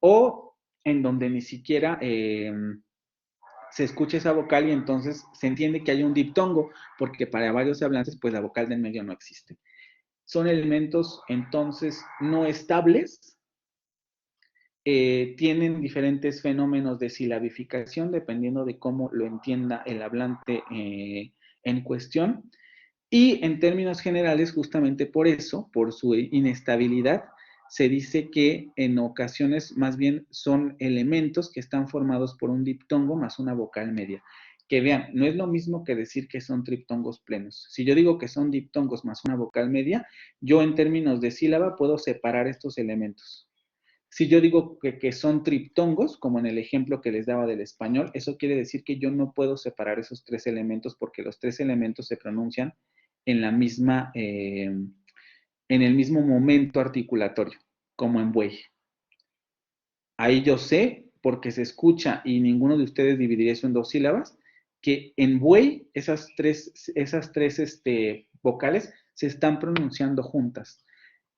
O en donde ni siquiera se escucha esa vocal y entonces se entiende que hay un diptongo, porque para varios hablantes, pues la vocal del medio no existe. Son elementos entonces no estables, tienen diferentes fenómenos de silabificación dependiendo de cómo lo entienda el hablante en cuestión. Y en términos generales, justamente por eso, por su inestabilidad, se dice que en ocasiones más bien son elementos que están formados por un diptongo más una vocal media. Que vean, no es lo mismo que decir que son triptongos plenos. Si yo digo que son diptongos más una vocal media, yo en términos de sílaba puedo separar estos elementos. Si yo digo que son triptongos, como en el ejemplo que les daba del español, eso quiere decir que yo no puedo separar esos 3 elementos porque los 3 elementos se pronuncian en la misma, en el mismo momento articulatorio, como en buey. Ahí yo sé, porque se escucha y ninguno de ustedes dividiría eso en 2 sílabas, que en buey esas tres vocales se están pronunciando juntas.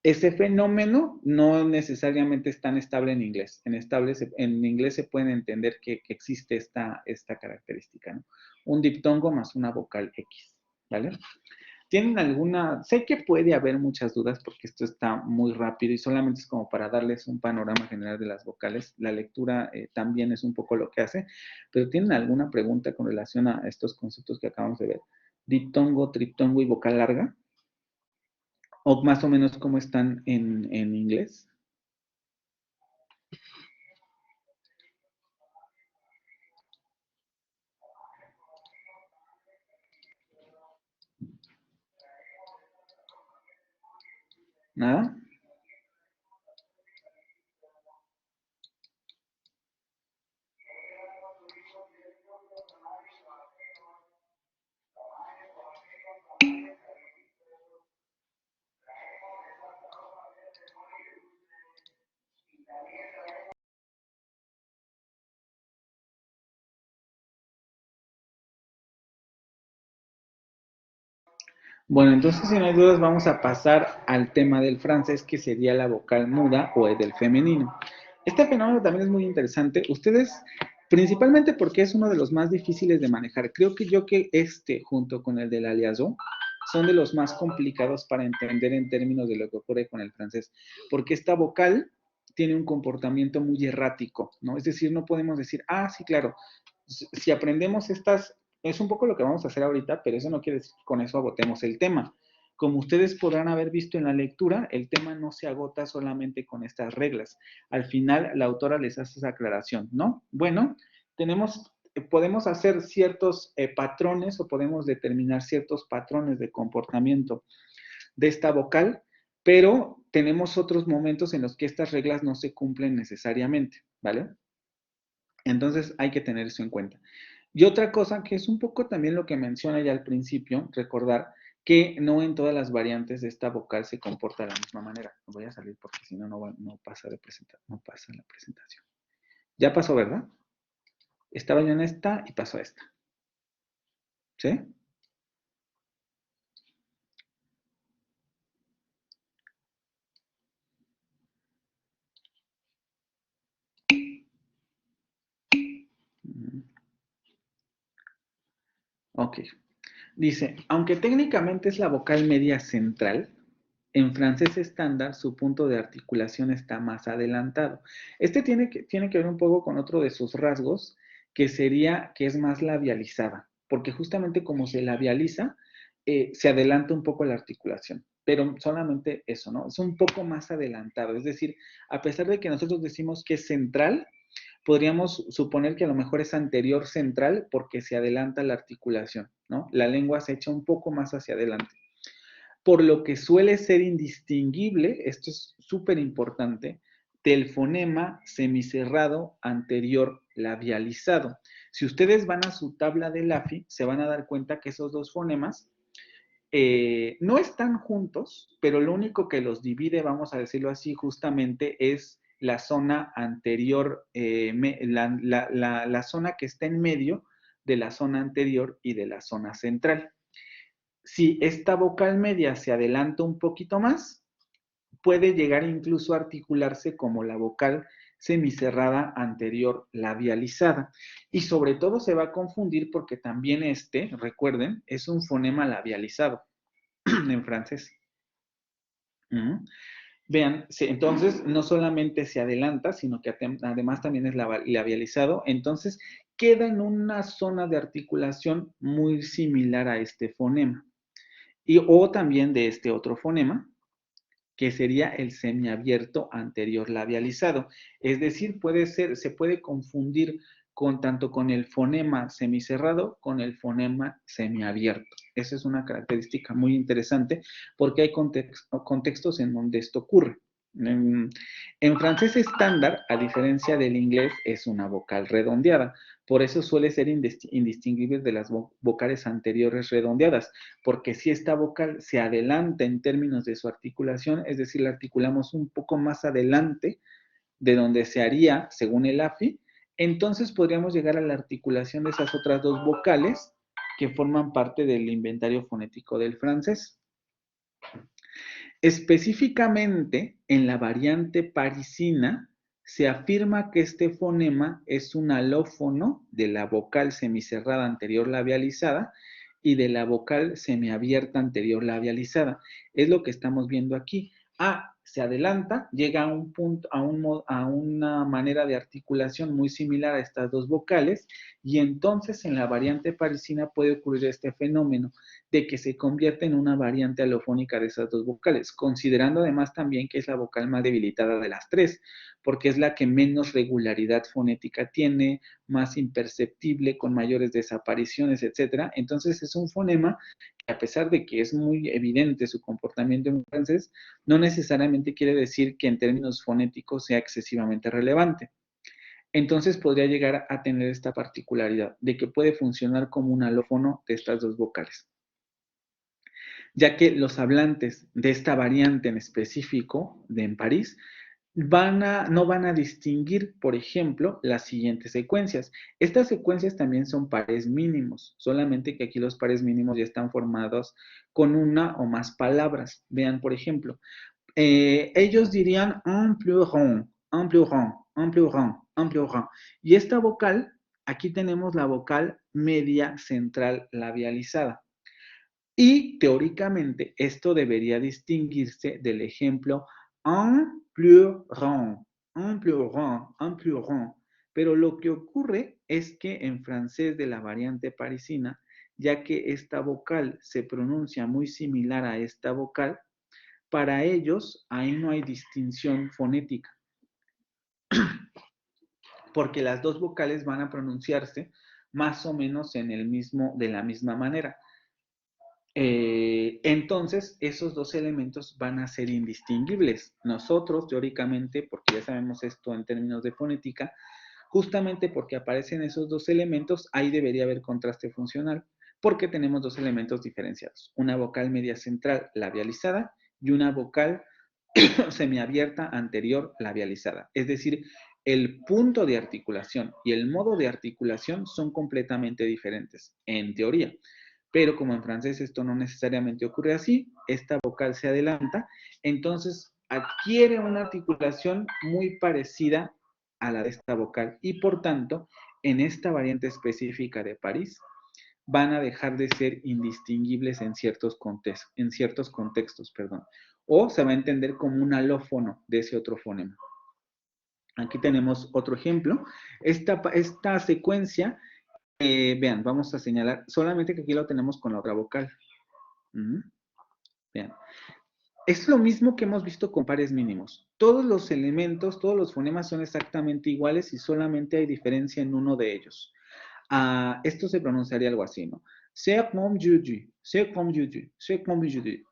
ese fenómeno no necesariamente es tan estable en inglés. En inglés se puede entender que existe esta característica, ¿no? Un diptongo más una vocal X, ¿vale? ¿Tienen alguna? Sé que puede haber muchas dudas porque esto está muy rápido y solamente es como para darles un panorama general de las vocales. La lectura también es un poco lo que hace, pero ¿tienen alguna pregunta con relación a estos conceptos que acabamos de ver? Diptongo, triptongo y vocal larga. ¿O más o menos cómo están en inglés? ¿Nada? Bueno, entonces si no hay dudas vamos a pasar al tema del francés, que sería la vocal muda o del femenino. Este fenómeno también es muy interesante. Ustedes, principalmente porque es uno de los más difíciles de manejar. Creo que junto con el del aliasó, son de los más complicados para entender en términos de lo que ocurre con el francés. Porque esta vocal tiene un comportamiento muy errático, ¿no? Es decir, no podemos decir, ah, sí, claro, si aprendemos estas, es un poco lo que vamos a hacer ahorita, pero eso no quiere decir que con eso agotemos el tema. Como ustedes podrán haber visto en la lectura, el tema no se agota solamente con estas reglas. Al final, la autora les hace esa aclaración, ¿no? Bueno, podemos hacer ciertos patrones o podemos determinar ciertos patrones de comportamiento de esta vocal, pero tenemos otros momentos en los que estas reglas no se cumplen necesariamente, ¿vale? Entonces hay que tener eso en cuenta. Y otra cosa que es un poco también lo que menciona ya al principio, recordar que no en todas las variantes de esta vocal se comporta de la misma manera. Voy a salir porque si no, no pasa la presentación. Ya pasó, ¿verdad? Estaba yo en esta y pasó a esta. ¿Sí? Ok. Dice, aunque técnicamente es la vocal media central, en francés estándar su punto de articulación está más adelantado. Este tiene que ver un poco con otro de sus rasgos, que sería que es más labializada, porque justamente como se labializa, se adelanta un poco la articulación, pero solamente eso, ¿no? Es un poco más adelantado, es decir, a pesar de que nosotros decimos que es central, podríamos suponer que a lo mejor es anterior central porque se adelanta la articulación, ¿no? La lengua se echa un poco más hacia adelante. Por lo que suele ser indistinguible, esto es súper importante, del fonema semicerrado anterior labializado. Si ustedes van a su tabla de LAFI, se van a dar cuenta que esos dos fonemas no están juntos, pero lo único que los divide, vamos a decirlo así, justamente es la zona anterior, la zona que está en medio de la zona anterior y de la zona central. Si esta vocal media se adelanta un poquito más, puede llegar incluso a articularse como la vocal semicerrada anterior labializada. Y sobre todo se va a confundir porque también recuerden, es un fonema labializado en francés. Vean, entonces no solamente se adelanta, sino que además también es labializado. Entonces queda en una zona de articulación muy similar a este fonema. O también de este otro fonema, que sería el semiabierto anterior labializado. Es decir, se puede confundir tanto con el fonema semicerrado con el fonema semiabierto. Esa es una característica muy interesante porque hay contextos en donde esto ocurre. En francés estándar, a diferencia del inglés, es una vocal redondeada. Por eso suele ser indistinguible de las vocales anteriores redondeadas, porque si esta vocal se adelanta en términos de su articulación, es decir, la articulamos un poco más adelante de donde se haría, según el AFI, entonces podríamos llegar a la articulación de esas otras dos vocales que forman parte del inventario fonético del francés. Específicamente, en la variante parisina, se afirma que este fonema es un alófono de la vocal semicerrada anterior labializada y de la vocal semiabierta anterior labializada. Es lo que estamos viendo aquí. Se adelanta, llega a un punto, a una manera de articulación muy similar a estas dos vocales, y entonces en la variante parisina puede ocurrir este fenómeno de que se convierte en una variante alofónica de esas dos vocales, considerando además también que es la vocal más debilitada de las tres, porque es la que menos regularidad fonética tiene, más imperceptible, con mayores desapariciones, etc. Entonces es un fonema que, a pesar de que es muy evidente su comportamiento en francés, no necesariamente quiere decir que en términos fonéticos sea excesivamente relevante. Entonces podría llegar a tener esta particularidad de que puede funcionar como un alófono de estas dos vocales, ya que los hablantes de esta variante en específico, en París, no van a distinguir, por ejemplo, las siguientes secuencias. Estas secuencias también son pares mínimos, solamente que aquí los pares mínimos ya están formados con una o más palabras. Vean, por ejemplo, ellos dirían un pleuron, un pleuron, un pleuron, un pleuron. Y esta vocal, aquí tenemos la vocal media central labializada. Y teóricamente esto debería distinguirse del ejemplo un pleuron, un pleuron, un pleuron. Pero lo que ocurre es que en francés de la variante parisina, ya que esta vocal se pronuncia muy similar a esta vocal, para ellos ahí no hay distinción fonética, porque las dos vocales van a pronunciarse más o menos de la misma manera. Entonces, esos dos elementos van a ser indistinguibles. Nosotros, teóricamente, porque ya sabemos esto en términos de fonética, justamente porque aparecen esos dos elementos, ahí debería haber contraste funcional, porque tenemos dos elementos diferenciados, una vocal media central labializada y una vocal semiabierta anterior labializada. Es decir, el punto de articulación y el modo de articulación son completamente diferentes, en teoría. Pero como en francés esto no necesariamente ocurre así, esta vocal se adelanta, entonces adquiere una articulación muy parecida a la de esta vocal, y por tanto, en esta variante específica de París, van a dejar de ser indistinguibles en ciertos contextos, o se va a entender como un alófono de ese otro fonema. Aquí tenemos otro ejemplo. Esta secuencia, vean, vamos a señalar, solamente que aquí lo tenemos con la otra vocal. Vean. Es lo mismo que hemos visto con pares mínimos. Todos los elementos, todos los fonemas son exactamente iguales y solamente hay diferencia en uno de ellos. Esto se pronunciaría algo así, ¿no? C'est comme je dis, c'est comme je dis, c'est comme je dis.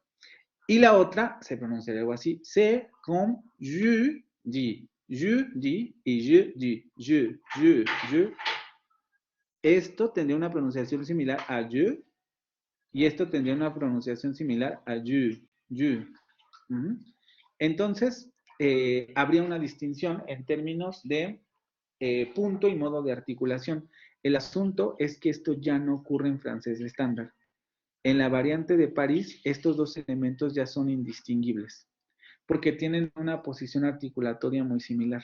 Y la otra se pronunciaría algo así, c'est comme je dis y je dis, je. Esto tendría una pronunciación similar a je, y esto tendría una pronunciación similar a you. Entonces, habría una distinción en términos de punto y modo de articulación. El asunto es que esto ya no ocurre en francés estándar. En la variante de París, estos dos elementos ya son indistinguibles, porque tienen una posición articulatoria muy similar.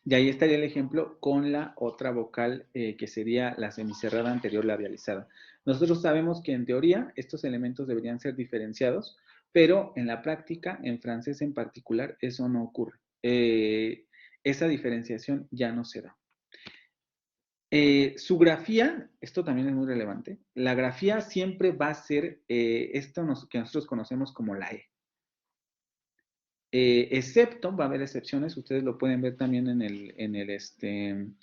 Y ahí estaría el ejemplo con la otra vocal, que sería la semicerrada anterior labializada. Nosotros sabemos que en teoría estos elementos deberían ser diferenciados, pero en la práctica, en francés en particular, eso no ocurre. Esa diferenciación ya no se da. Su grafía, esto también es muy relevante, la grafía siempre va a ser esto que nosotros conocemos como la E. Excepto, va a haber excepciones, ustedes lo pueden ver también en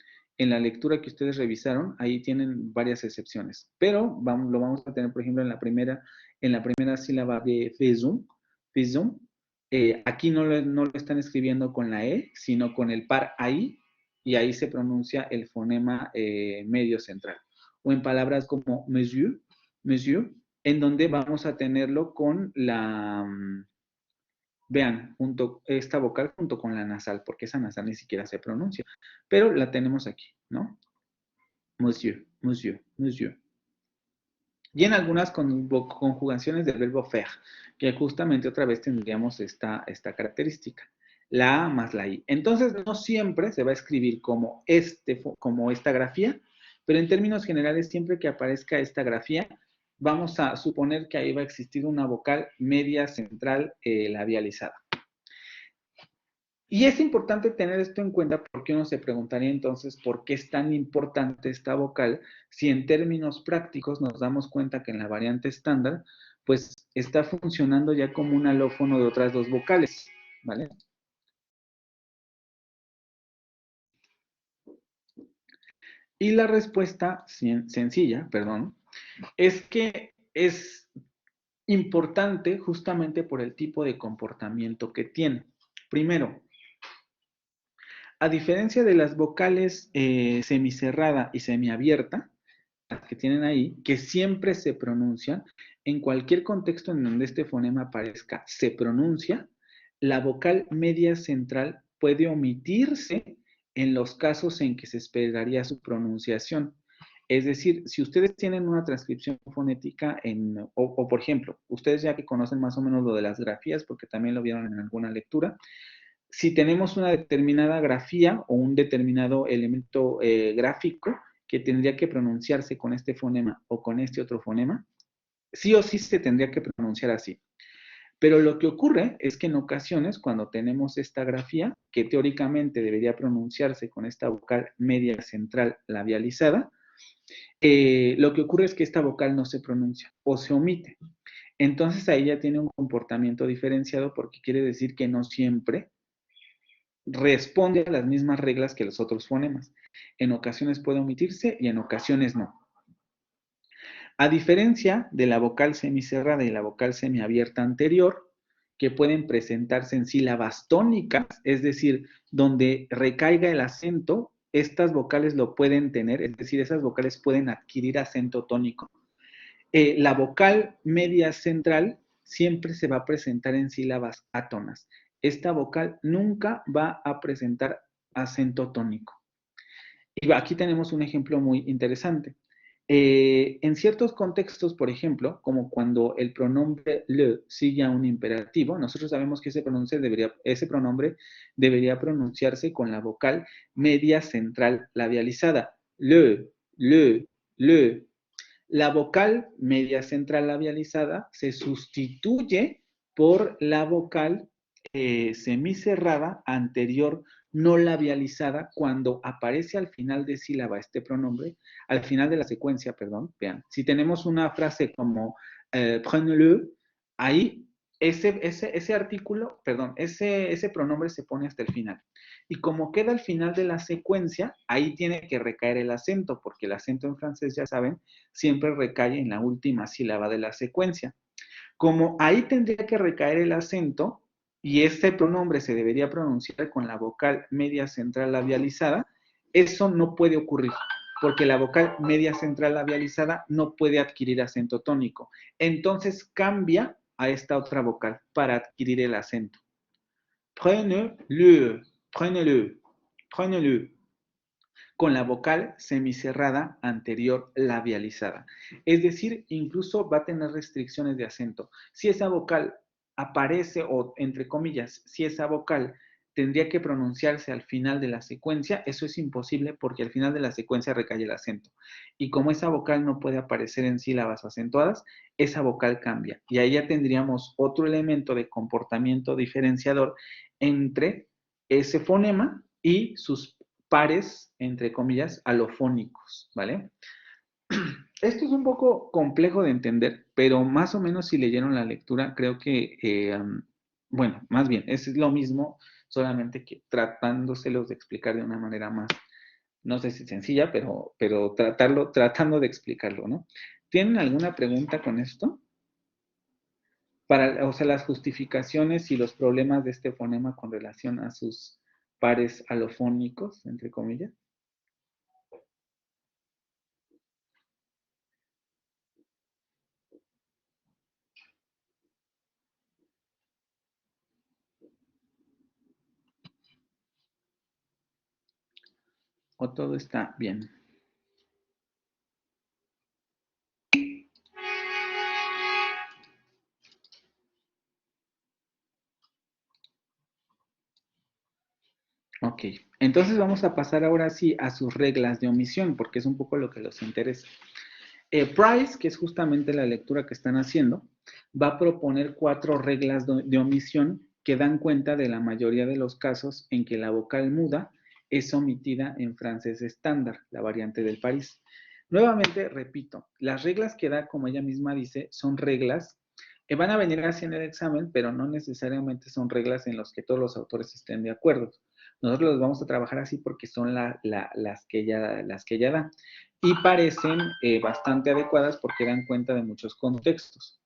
la lectura que ustedes revisaron, ahí tienen varias excepciones, pero lo vamos a tener, por ejemplo, en la primera sílaba de faisons, aquí no lo están escribiendo con la E, sino con el par ahí, y ahí se pronuncia el fonema medio central. O en palabras como monsieur, en donde vamos a tenerlo con la... Vean, esta vocal junto con la nasal, porque esa nasal ni siquiera se pronuncia, pero la tenemos aquí, ¿no? Monsieur. y en algunas conjugaciones del verbo faire, que justamente otra vez tendríamos esta característica, la A más la I. Entonces, no siempre se va a escribir como esta grafía, pero en términos generales, siempre que aparezca esta grafía, vamos a suponer que ahí va a existir una vocal media central labializada. Y es importante tener esto en cuenta porque uno se preguntaría entonces por qué es tan importante esta vocal si en términos prácticos nos damos cuenta que en la variante estándar pues está funcionando ya como un alófono de otras dos vocales, ¿vale? Y la respuesta sencilla, perdón, es que es importante justamente por el tipo de comportamiento que tiene. Primero, a diferencia de las vocales semicerrada y semiabierta, las que tienen ahí, que siempre se pronuncian, en cualquier contexto en donde este fonema aparezca, se pronuncia, la vocal media central puede omitirse en los casos en que se esperaría su pronunciación. Es decir, si ustedes tienen una transcripción fonética o por ejemplo, ustedes ya que conocen más o menos lo de las grafías, porque también lo vieron en alguna lectura, si tenemos una determinada grafía o un determinado elemento gráfico que tendría que pronunciarse con este fonema o con este otro fonema, sí o sí se tendría que pronunciar así. Pero lo que ocurre es que en ocasiones, cuando tenemos esta grafía, que teóricamente debería pronunciarse con esta vocal media central labializada, lo que ocurre es que esta vocal no se pronuncia o se omite. Entonces ahí ya tiene un comportamiento diferenciado porque quiere decir que no siempre responde a las mismas reglas que los otros fonemas. En ocasiones puede omitirse y en ocasiones no. A diferencia de la vocal semicerrada y la vocal semiabierta anterior, que pueden presentarse en sílabas tónicas, es decir, donde recaiga el acento, estas vocales lo pueden tener, es decir, esas vocales pueden adquirir acento tónico. La vocal media central siempre se va a presentar en sílabas átonas. Esta vocal nunca va a presentar acento tónico. Y aquí tenemos un ejemplo muy interesante. En ciertos contextos, por ejemplo, como cuando el pronombre le sigue a un imperativo, nosotros sabemos que ese pronombre debería pronunciarse con la vocal media central labializada. Le. La vocal media central labializada se sustituye por la vocal semicerrada anterior no labializada cuando aparece al final de sílaba este pronombre, al final de la secuencia, perdón, vean, si tenemos una frase como prenez-le, ahí ese artículo, perdón, ese pronombre se pone hasta el final. Y como queda al final de la secuencia, ahí tiene que recaer el acento, porque el acento en francés, ya saben, siempre recae en la última sílaba de la secuencia. Como ahí tendría que recaer el acento y este pronombre se debería pronunciar con la vocal media central labializada, eso no puede ocurrir, porque la vocal media central labializada no puede adquirir acento tónico. Entonces cambia a esta otra vocal para adquirir el acento. Prenez-le, prenez-le, prenez-le, con la vocal semicerrada anterior labializada. Es decir, incluso va a tener restricciones de acento. Si esa vocal aparece, o entre comillas, si esa vocal tendría que pronunciarse al final de la secuencia, eso es imposible porque al final de la secuencia recae el acento. Y como esa vocal no puede aparecer en sílabas acentuadas, esa vocal cambia. Y ahí ya tendríamos otro elemento de comportamiento diferenciador entre ese fonema y sus pares, entre comillas, alofónicos, ¿vale? Esto es un poco complejo de entender, pero más o menos si leyeron la lectura, creo que, bueno, más bien, es lo mismo, solamente que tratándoselos de explicar de una manera más, no sé si sencilla, pero tratando de explicarlo, ¿no? ¿Tienen alguna pregunta con esto? O sea, las justificaciones y los problemas de este fonema con relación a sus pares alofónicos, entre comillas. ¿O todo está bien? Ok, entonces vamos a pasar ahora sí a sus reglas de omisión, porque es un poco lo que los interesa. Price, que es justamente la lectura que están haciendo, va a proponer 4 reglas de omisión que dan cuenta de la mayoría de los casos en que la vocal muda es omitida en francés estándar, la variante del París. Nuevamente, repito, las reglas que da, como ella misma dice, son reglas que van a venir así en el examen, pero no necesariamente son reglas en las que todos los autores estén de acuerdo. Nosotros los vamos a trabajar así porque son las que ella da y parecen bastante adecuadas porque dan cuenta de muchos contextos,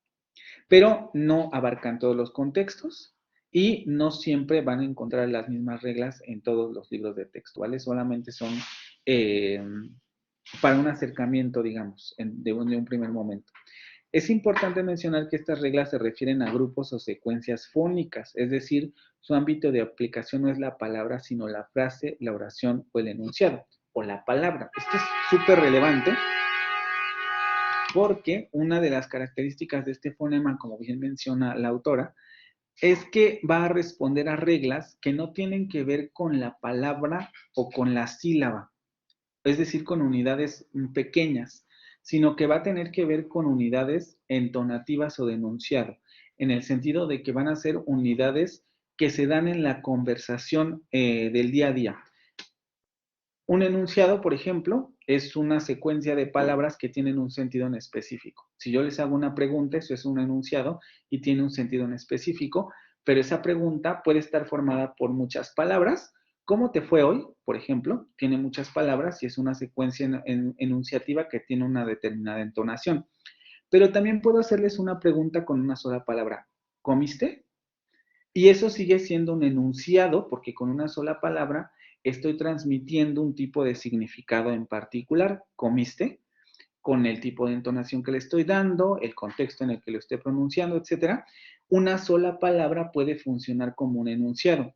pero no abarcan todos los contextos y no siempre van a encontrar las mismas reglas en todos los libros de texto, ¿vale? Solamente son para un acercamiento, digamos, de un primer momento. Es importante mencionar que estas reglas se refieren a grupos o secuencias fónicas, es decir, su ámbito de aplicación no es la palabra, sino la frase, la oración o el enunciado, o la palabra. Esto es súper relevante porque una de las características de este fonema, como bien menciona la autora, es que va a responder a reglas que no tienen que ver con la palabra o con la sílaba, es decir, con unidades pequeñas, sino que va a tener que ver con unidades entonativas o de enunciado, en el sentido de que van a ser unidades que se dan en la conversación del día a día. Un enunciado, por ejemplo, es una secuencia de palabras que tienen un sentido en específico. Si yo les hago una pregunta, eso es un enunciado y tiene un sentido en específico, pero esa pregunta puede estar formada por muchas palabras. ¿Cómo te fue hoy? Por ejemplo, tiene muchas palabras y es una secuencia enunciativa que tiene una determinada entonación. Pero también puedo hacerles una pregunta con una sola palabra. ¿Comiste? Y eso sigue siendo un enunciado porque con una sola palabra estoy transmitiendo un tipo de significado en particular. ¿Comiste? Con el tipo de entonación que le estoy dando, el contexto en el que lo estoy pronunciando, etcétera. Una sola palabra puede funcionar como un enunciado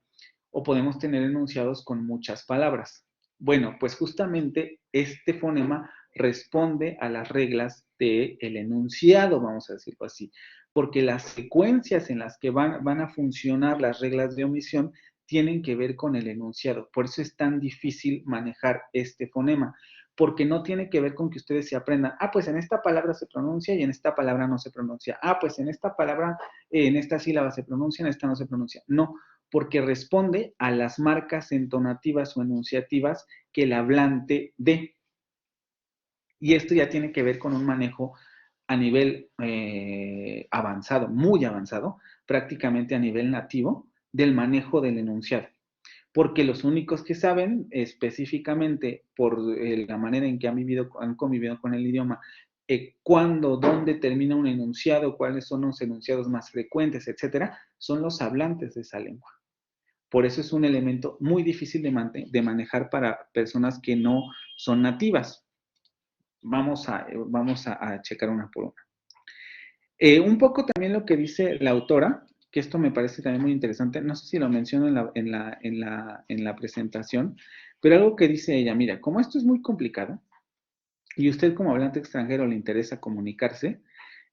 o podemos tener enunciados con muchas palabras. Bueno, pues justamente este fonema responde a las reglas del enunciado, vamos a decirlo así, porque las secuencias en las que van a funcionar las reglas de omisión tienen que ver con el enunciado. Por eso es tan difícil manejar este fonema, porque no tiene que ver con que ustedes se aprendan, pues en esta palabra se pronuncia y en esta palabra no se pronuncia. Pues en esta palabra, en esta sílaba se pronuncia, en esta no se pronuncia. No, porque responde a las marcas entonativas o enunciativas que el hablante dé. Y esto ya tiene que ver con un manejo a nivel avanzado, muy avanzado, prácticamente a nivel nativo, del manejo del enunciado. Porque los únicos que saben específicamente por la manera en que han convivido con el idioma, cuándo, dónde termina un enunciado, cuáles son los enunciados más frecuentes, etcétera, son los hablantes de esa lengua. Por eso es un elemento muy difícil de manejar para personas que no son nativas. Vamos a checar una por una. Un poco también lo que dice la autora, que esto me parece también muy interesante, no sé si lo menciono en la presentación, pero algo que dice ella, mira, como esto es muy complicado y usted como hablante extranjero le interesa comunicarse,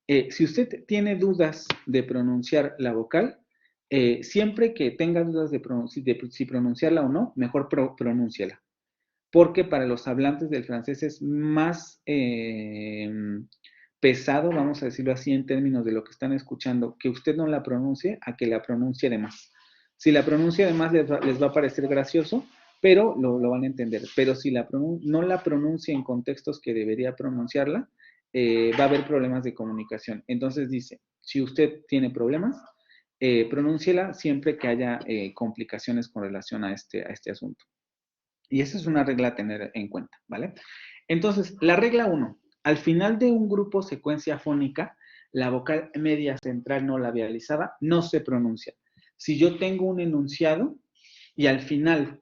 si usted tiene dudas de pronunciar la vocal, siempre que tenga dudas de si pronunciarla o no, mejor pronúnciala. Porque para los hablantes del francés es más pesado, vamos a decirlo así, en términos de lo que están escuchando, que usted no la pronuncie a que la pronuncie de más. Si la pronuncia de más les va a parecer gracioso, pero lo van a entender. Pero si no la pronuncia en contextos que debería pronunciarla, va a haber problemas de comunicación. Entonces dice, si usted tiene problemas, pronúnciela siempre que haya complicaciones con relación a este asunto. Y esa es una regla a tener en cuenta, ¿vale? Entonces, la regla 1. Al final de un grupo secuencia fónica, la vocal media central no labializada no se pronuncia. Si yo tengo un enunciado y al final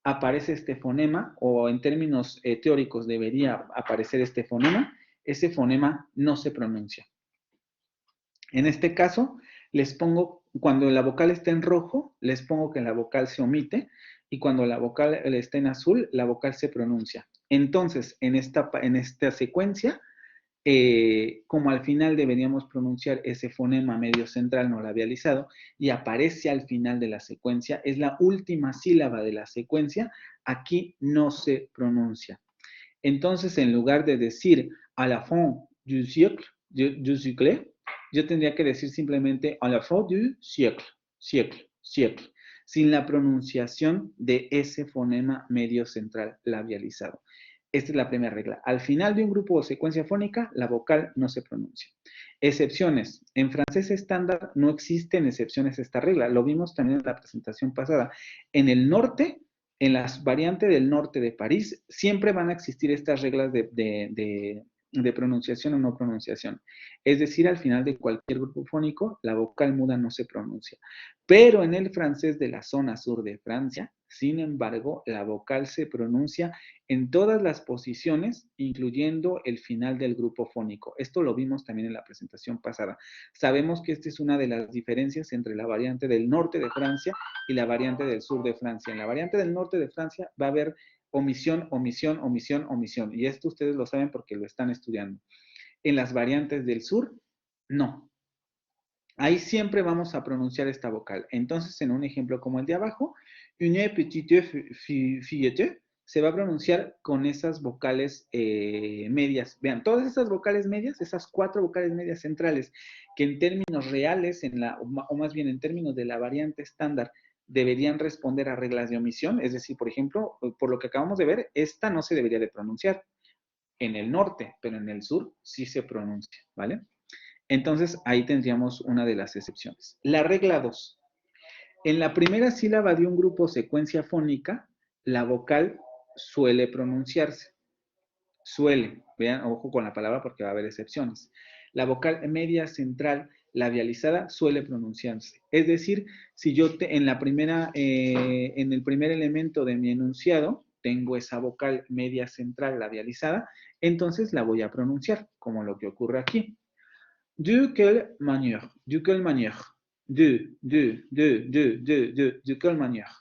aparece este fonema, o en términos teóricos debería aparecer este fonema, ese fonema no se pronuncia. En este caso, les pongo, cuando la vocal está en rojo, les pongo que la vocal se omite, y cuando la vocal está en azul, la vocal se pronuncia. Entonces, en esta secuencia, como al final deberíamos pronunciar ese fonema medio central no labializado y aparece al final de la secuencia, es la última sílaba de la secuencia, aquí no se pronuncia. Entonces, en lugar de decir à la fin du siècle, yo tendría que decir simplemente à la fin du siècle, siècle, sin la pronunciación de ese fonema medio central labializado. Esta es la primera regla. Al final de un grupo o secuencia fónica, la vocal no se pronuncia. Excepciones. En francés estándar no existen excepciones a esta regla. Lo vimos también en la presentación pasada. En el norte, en las variantes del norte de París, siempre van a existir estas reglas de pronunciación o no pronunciación. Es decir, al final de cualquier grupo fónico, la vocal muda no se pronuncia. Pero en el francés de la zona sur de Francia, sin embargo, la vocal se pronuncia en todas las posiciones, incluyendo el final del grupo fónico. Esto lo vimos también en la presentación pasada. Sabemos que esta es una de las diferencias entre la variante del norte de Francia y la variante del sur de Francia. En la variante del norte de Francia va a haber omisión, omisión, omisión, omisión. Y esto ustedes lo saben porque lo están estudiando. En las variantes del sur, no. Ahí siempre vamos a pronunciar esta vocal. Entonces, en un ejemplo como el de abajo, une petite fillette, se va a pronunciar con esas vocales medias. Vean, todas esas vocales medias, esas 4 vocales medias centrales, que en términos reales, o más bien en términos de la variante estándar, deberían responder a reglas de omisión. Es decir, por ejemplo, por lo que acabamos de ver, esta no se debería de pronunciar en el norte, pero en el sur sí se pronuncia, ¿vale? Entonces, ahí tendríamos una de las excepciones. La regla 2. En la primera sílaba de un grupo o secuencia fónica, la vocal suele pronunciarse. Suele. Vean, ojo con la palabra porque va a haber excepciones. La vocal media central labializada suele pronunciarse. Es decir, si yo en el primer elemento de mi enunciado tengo esa vocal media central labializada, entonces la voy a pronunciar, como lo que ocurre aquí. De quelle manière? De quelle manière? De quelle manière?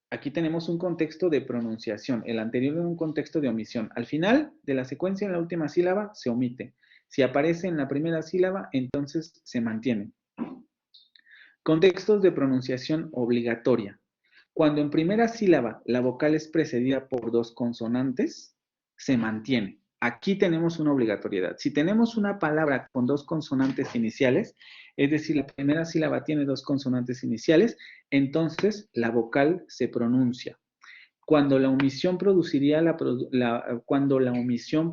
Aquí tenemos un contexto de pronunciación. El anterior era un contexto de omisión. Al final de la secuencia, en la última sílaba, se omite. Si aparece en la primera sílaba, entonces se mantiene. Contextos de pronunciación obligatoria. Cuando en primera sílaba la vocal es precedida por 2 consonantes, se mantiene. Aquí tenemos una obligatoriedad. Si tenemos una palabra con 2 consonantes iniciales, es decir, la primera sílaba tiene 2 consonantes iniciales, entonces la vocal se pronuncia. Cuando la omisión produciría cuando la omisión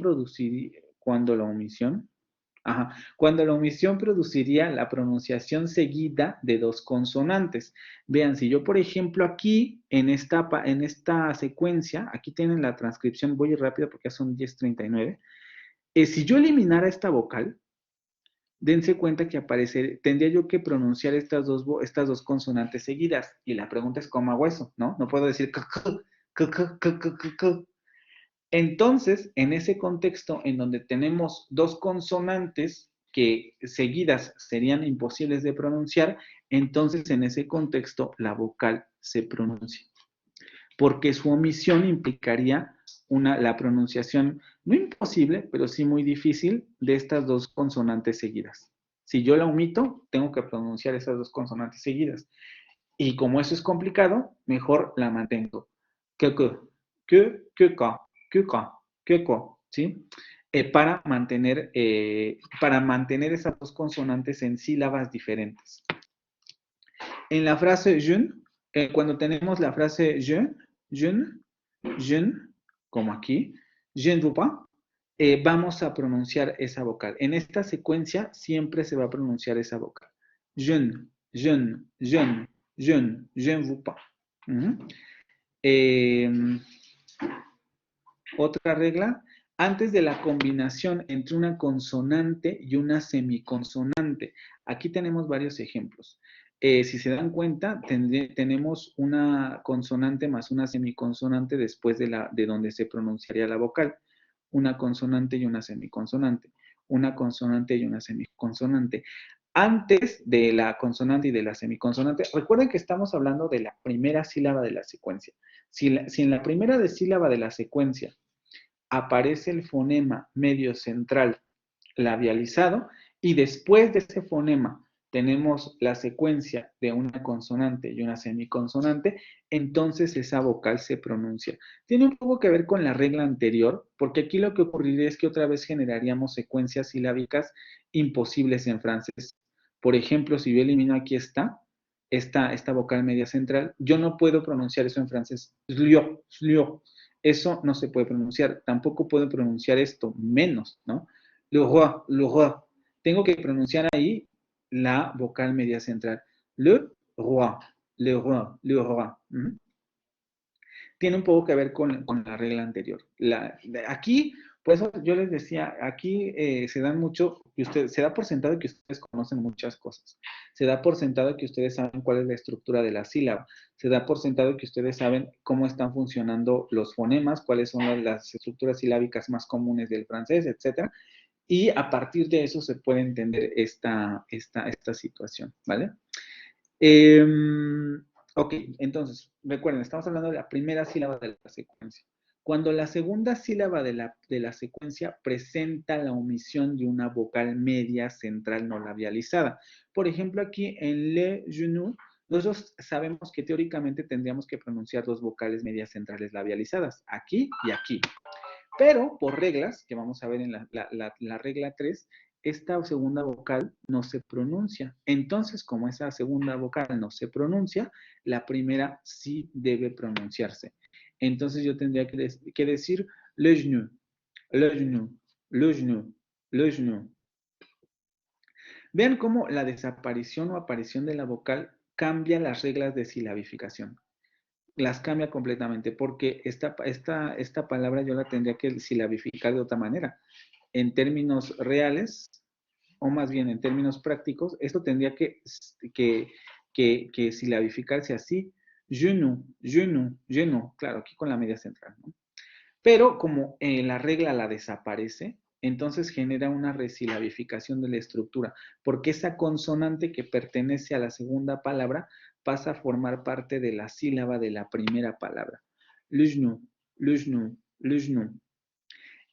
produciría la pronunciación seguida de 2 consonantes. Vean, si yo, por ejemplo, aquí, en esta secuencia, aquí tienen la transcripción, voy rápido porque ya son 10:39. Si yo eliminara esta vocal, dense cuenta que tendría yo que pronunciar estas dos consonantes seguidas. Y la pregunta es, ¿cómo hago eso? ¿No? No puedo decir Entonces, en ese contexto en donde tenemos 2 consonantes que seguidas serían imposibles de pronunciar, entonces en ese contexto la vocal se pronuncia. Porque su omisión implicaría la pronunciación, no imposible, pero sí muy difícil, de estas 2 consonantes seguidas. Si yo la omito, tengo que pronunciar esas 2 consonantes seguidas. Y como eso es complicado, mejor la mantengo. ¿Sí? Para mantener esas 2 consonantes en sílabas diferentes. En la frase je, cuando tenemos la frase je, como aquí, je ne veux pas, vamos a pronunciar esa vocal. En esta secuencia siempre se va a pronunciar esa vocal. Je ne veux pas. Otra regla, antes de la combinación entre una consonante y una semiconsonante. Aquí tenemos varios ejemplos. Si se dan cuenta, tenemos una consonante más una semiconsonante después de donde se pronunciaría la vocal. Una consonante y una semiconsonante. Una consonante y una semiconsonante. Antes de la consonante y de la semiconsonante, recuerden que estamos hablando de la primera sílaba de la secuencia. Si en la primera sílaba de la secuencia aparece el fonema medio central labializado y después de ese fonema tenemos la secuencia de una consonante y una semiconsonante, entonces esa vocal se pronuncia. Tiene un poco que ver con la regla anterior, porque aquí lo que ocurriría es que otra vez generaríamos secuencias silábicas imposibles en francés. Por ejemplo, si yo elimino aquí esta vocal media central, yo no puedo pronunciar eso en francés. Slio, slio. Eso no se puede pronunciar. Tampoco puedo pronunciar esto, menos, ¿no? Le roi. Tengo que pronunciar ahí la vocal media central. Le roi, le roi, le roi. ¿Mm? Tiene un poco que ver con la regla anterior. Aquí, por eso yo les decía, aquí se dan mucho, se da por sentado que ustedes conocen muchas cosas. Se da por sentado que ustedes saben cuál es la estructura de la sílaba. Se da por sentado que ustedes saben cómo están funcionando los fonemas, cuáles son las estructuras silábicas más comunes del francés, etcétera. Y a partir de eso se puede entender esta situación, ¿vale? Ok, entonces, recuerden, estamos hablando de la primera sílaba de la secuencia. Cuando la segunda sílaba de la secuencia presenta la omisión de una vocal media central no labializada. Por ejemplo, aquí en le genou, nosotros sabemos que teóricamente tendríamos que pronunciar dos vocales medias centrales labializadas, aquí y aquí. Pero por reglas, que vamos a ver en la regla 3, esta segunda vocal no se pronuncia. Entonces, como esa segunda vocal no se pronuncia, la primera sí debe pronunciarse. Entonces yo tendría que decir le genou, le genou, le genou, le genou. Vean cómo la desaparición o aparición de la vocal cambia las reglas de silabificación. Las cambia completamente, porque esta palabra yo la tendría que silabificar de otra manera. En términos reales, o más bien en términos prácticos, esto tendría que silabificarse así, genou, genou, genou, claro, aquí con la media central, ¿no? Pero como la regla la desaparece, entonces genera una resilabificación de la estructura, porque esa consonante que pertenece a la segunda palabra pasa a formar parte de la sílaba de la primera palabra. Lujnu, lujnu, lujnu.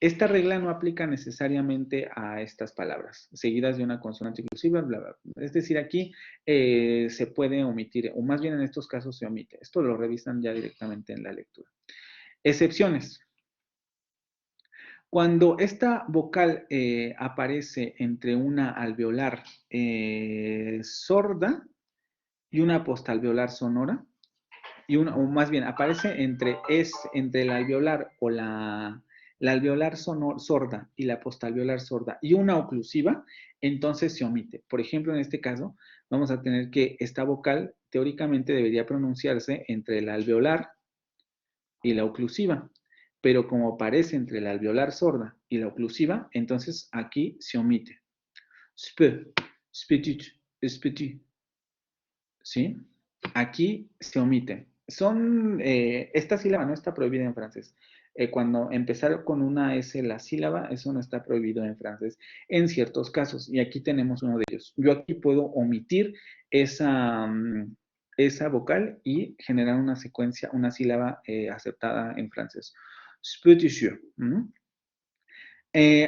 Esta regla no aplica necesariamente a estas palabras, seguidas de una consonante inclusiva, bla, bla, bla. Es decir, aquí se puede omitir, o más bien en estos casos se omite. Esto lo revisan ya directamente en la lectura. Excepciones. Cuando esta vocal aparece entre una alveolar sorda y una postalveolar sonora, o más bien aparece entre el alveolar o la alveolar sorda y la postalveolar sorda y una oclusiva, entonces se omite. Por ejemplo, en este caso, vamos a tener que esta vocal teóricamente debería pronunciarse entre la alveolar y la oclusiva, pero como aparece entre la alveolar sorda y la oclusiva, entonces aquí se omite. Spe, spetit, spetit. ¿Sí? Aquí se omite. Esta sílaba no está prohibida en francés. Cuando empezar con una S la sílaba, eso no está prohibido en francés en ciertos casos. Y aquí tenemos uno de ellos. Yo aquí puedo omitir esa vocal y generar una secuencia, una sílaba aceptada en francés. Spétition.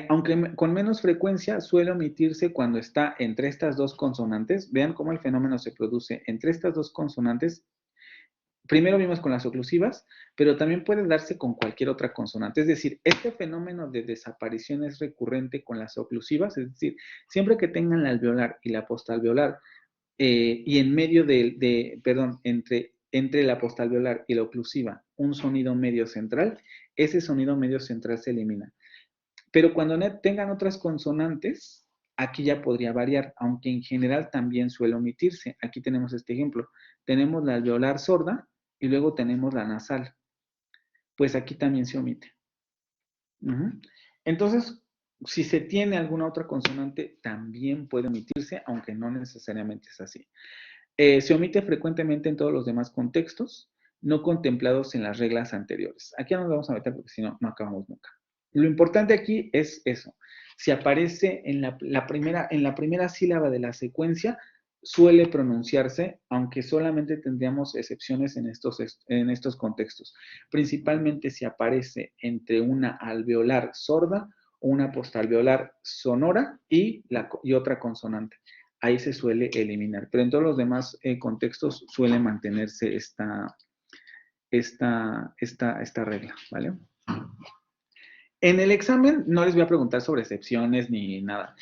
Aunque con menos frecuencia suele omitirse cuando está entre estas dos consonantes. Vean cómo el fenómeno se produce entre estas dos consonantes. Primero vimos con las oclusivas, pero también puede darse con cualquier otra consonante. Es decir, este fenómeno de desaparición es recurrente con las oclusivas, es decir, siempre que tengan la alveolar y la postalveolar, y en medio entre la postalveolar y la oclusiva, un sonido medio central, ese sonido medio central se elimina. Pero cuando tengan otras consonantes, aquí ya podría variar, aunque en general también suele omitirse. Aquí tenemos este ejemplo. Tenemos la alveolar sorda y luego tenemos la nasal. Pues aquí también se omite. Entonces, si se tiene alguna otra consonante, también puede omitirse, aunque no necesariamente es así. Se omite frecuentemente en todos los demás contextos, no contemplados en las reglas anteriores. Aquí no nos vamos a meter porque si no, no acabamos nunca. Lo importante aquí es eso. Si aparece en la primera sílaba de la secuencia, suele pronunciarse, aunque solamente tendríamos excepciones en estos contextos. Principalmente si aparece entre una alveolar sorda o una postalveolar sonora y otra consonante. Ahí se suele eliminar, pero en todos los demás contextos suele mantenerse esta regla, ¿vale? En el examen no les voy a preguntar sobre excepciones ni nada.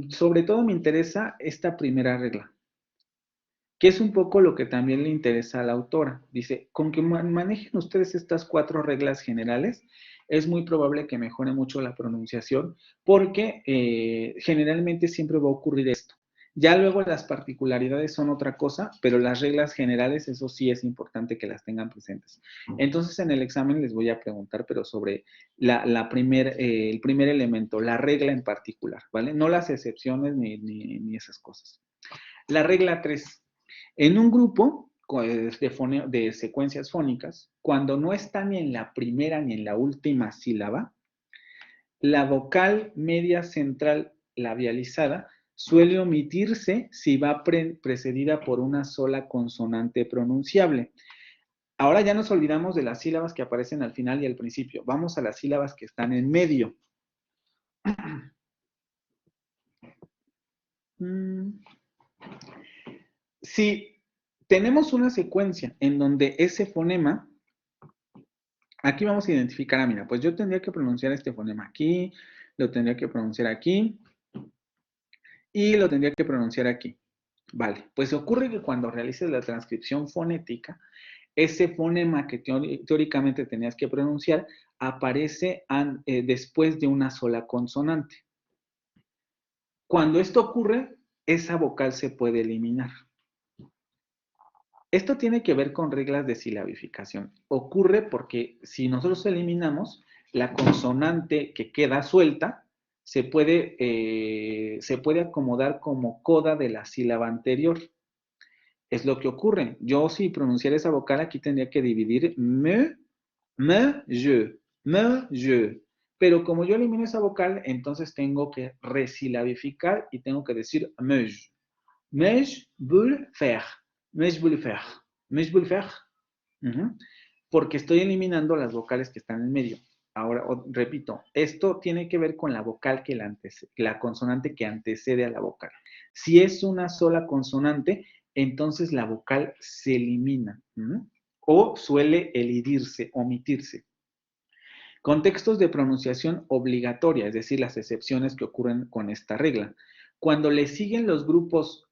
Sobre todo me interesa esta primera regla, que es un poco lo que también le interesa a la autora. Dice, con que manejen ustedes estas 4 reglas generales, es muy probable que mejore mucho la pronunciación, porque generalmente siempre va a ocurrir esto. Ya luego las particularidades son otra cosa, pero las reglas generales, eso sí es importante que las tengan presentes. Entonces, en el examen les voy a preguntar, pero sobre el primer elemento, la regla en particular, ¿vale? No las excepciones ni esas cosas. La regla 3. En un grupo de secuencias fónicas, cuando no está ni en la primera ni en la última sílaba, la vocal media central labializada suele omitirse si va precedida por una sola consonante pronunciable. Ahora ya nos olvidamos de las sílabas que aparecen al final y al principio. Vamos a las sílabas que están en medio. Si tenemos una secuencia en donde ese fonema, aquí vamos a identificar, mira, pues yo tendría que pronunciar este fonema aquí, lo tendría que pronunciar aquí y lo tendría que pronunciar aquí. Vale, pues ocurre que cuando realices la transcripción fonética, ese fonema que teóricamente tenías que pronunciar aparece después de una sola consonante. Cuando esto ocurre, esa vocal se puede eliminar. Esto tiene que ver con reglas de silabificación. Ocurre porque si nosotros eliminamos, la consonante que queda suelta se puede acomodar como coda de la sílaba anterior. Es lo que ocurre. Yo, si pronunciara esa vocal, aquí tendría que dividir me, je. Pero como yo elimino esa vocal, entonces tengo que resilabificar y tengo que decir mej. Mej bul faire. Mej bul faire. Mej bul faire. Porque estoy eliminando las vocales que están en medio. Ahora, repito, esto tiene que ver con la vocal la consonante que antecede a la vocal. Si es una sola consonante, entonces la vocal se elimina o suele elidirse, omitirse. Contextos de pronunciación obligatoria, es decir, las excepciones que ocurren con esta regla. Cuando le siguen los grupos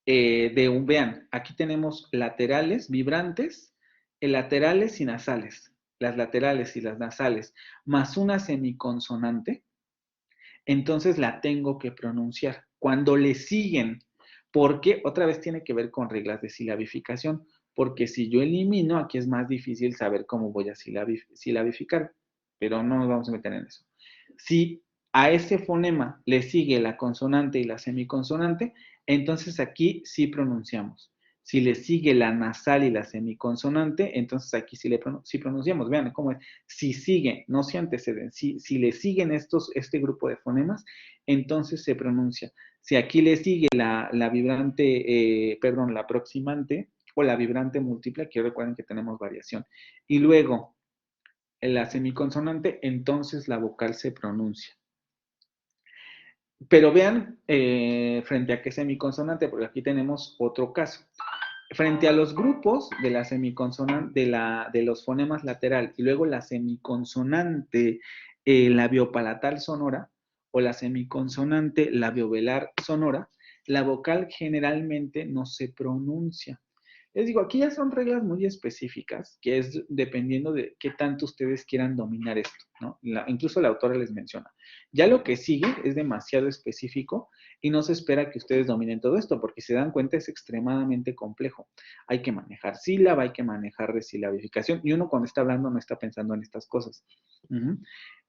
vean, aquí tenemos laterales, vibrantes, laterales y nasales. Las laterales y las nasales, más una semiconsonante, entonces la tengo que pronunciar. Cuando le siguen, porque otra vez tiene que ver con reglas de silabificación, porque si yo elimino, aquí es más difícil saber cómo voy a silabificar, pero no nos vamos a meter en eso. Si a ese fonema le sigue la consonante y la semiconsonante, entonces aquí sí pronunciamos. Si le sigue la nasal y la semiconsonante, entonces aquí sí pronunciamos. Vean cómo es. Si sigue, no se anteceden, si le siguen este grupo de fonemas, entonces se pronuncia. Si aquí le sigue la vibrante, la proximante o la vibrante múltiple, aquí recuerden que tenemos variación. Y luego la semiconsonante, entonces la vocal se pronuncia. Pero vean frente a qué semiconsonante, porque aquí tenemos otro caso. Frente a los grupos de la semiconsonante, de los fonemas lateral y luego la semiconsonante labiopalatal sonora o la semiconsonante labiovelar sonora, la vocal generalmente no se pronuncia. Les digo, aquí ya son reglas muy específicas, que es dependiendo de qué tanto ustedes quieran dominar esto, ¿no? Incluso la autora les menciona. Ya lo que sigue es demasiado específico y no se espera que ustedes dominen todo esto, porque si se dan cuenta es extremadamente complejo. Hay que manejar sílaba, hay que manejar resilabificación, y uno cuando está hablando no está pensando en estas cosas.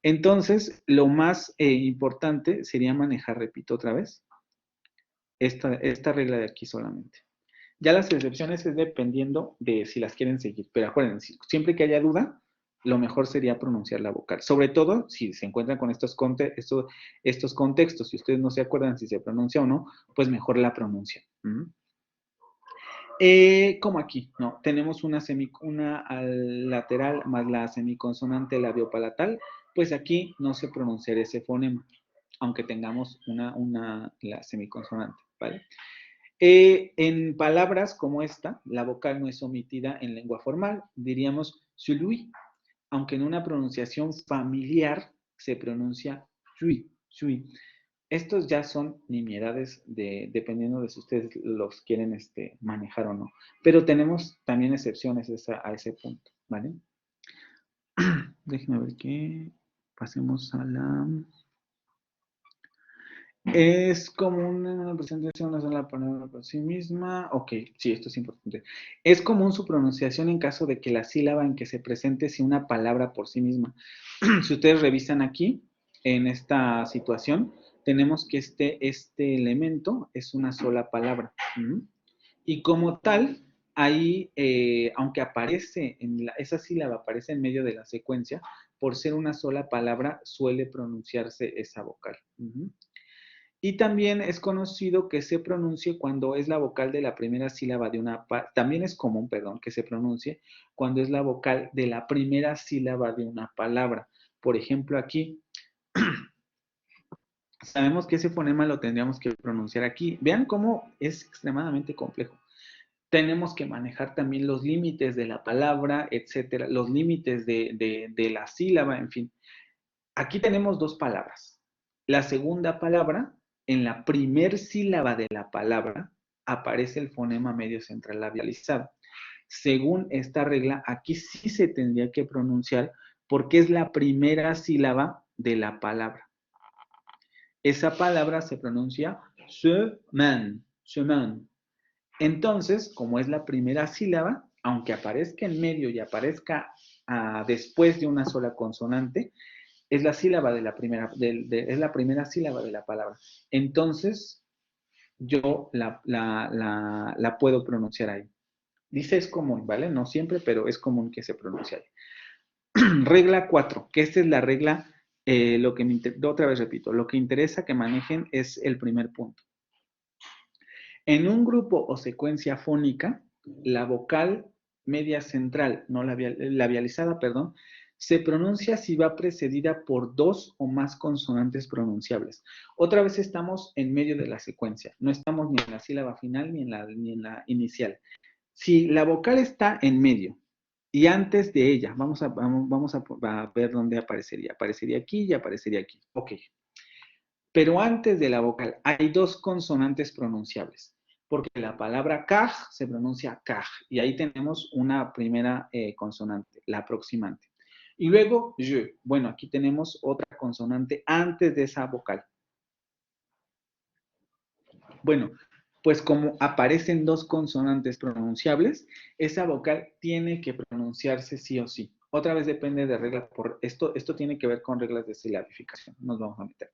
Entonces, lo más importante sería manejar, repito otra vez, esta regla de aquí solamente. Ya las excepciones es dependiendo de si las quieren seguir, pero acuérdense, siempre que haya duda, lo mejor sería pronunciar la vocal. Sobre todo, si se encuentran con estos contextos, si ustedes no se acuerdan si se pronuncia o no, pues mejor la pronuncian. Como aquí, ¿no? Tenemos una al lateral más la semiconsonante labiopalatal, pues aquí no se pronunciaría ese fonema, aunque tengamos la semiconsonante, ¿vale? En palabras como esta, la vocal no es omitida en lengua formal, diríamos celui, aunque en una pronunciación familiar se pronuncia sui, sui. Estos ya son nimiedades dependiendo de si ustedes los quieren manejar o no. Pero tenemos también excepciones a ese punto, ¿vale? Déjenme ver qué. Pasemos a la. Es común en una presentación una sola palabra por sí misma. Ok, sí, esto es importante. Es común su pronunciación en caso de que la sílaba en que se presente sea una palabra por sí misma. Si ustedes revisan aquí, en esta situación, tenemos que este elemento es una sola palabra. Y como tal, ahí, aunque aparece, esa sílaba aparece en medio de la secuencia, por ser una sola palabra, suele pronunciarse esa vocal. Y también es conocido que se pronuncie cuando es la vocal de la primera sílaba de una... También es común, perdón, que se pronuncie cuando es la vocal de la primera sílaba de una palabra. Por ejemplo, aquí, sabemos que ese fonema lo tendríamos que pronunciar aquí. Vean cómo es extremadamente complejo. Tenemos que manejar también los límites de la palabra, etcétera, los límites de la sílaba, en fin. Aquí tenemos dos palabras. La segunda palabra, en la primer sílaba de la palabra, aparece el fonema medio central labializado. Según esta regla, aquí sí se tendría que pronunciar porque es la primera sílaba de la palabra. Esa palabra se pronuncia semaine, semaine. Entonces, como es la primera sílaba, aunque aparezca en medio y aparezca después de una sola consonante, es la sílaba de la primera, es la primera sílaba de la palabra. Entonces, yo la puedo pronunciar ahí. Dice es común, ¿vale? No siempre, pero es común que se pronuncie ahí. Regla 4, que esta es la regla, otra vez repito, lo que interesa que manejen es el primer punto. En un grupo o secuencia fónica, la vocal media central, no labializada, perdón, se pronuncia si va precedida por dos o más consonantes pronunciables. Otra vez estamos en medio de la secuencia, no estamos ni en la sílaba final ni en la inicial. Si la vocal está en medio y antes de ella, vamos a ver dónde aparecería. Aparecería aquí y aparecería aquí. Ok. Pero antes de la vocal hay dos consonantes pronunciables, porque la palabra kaj se pronuncia kaj, y ahí tenemos una primera consonante, la aproximante. Y luego, je. Bueno, aquí tenemos otra consonante antes de esa vocal. Bueno, pues como aparecen dos consonantes pronunciables, esa vocal tiene que pronunciarse sí o sí. Otra vez depende de reglas, esto tiene que ver con reglas de silabificación, nos vamos a meter.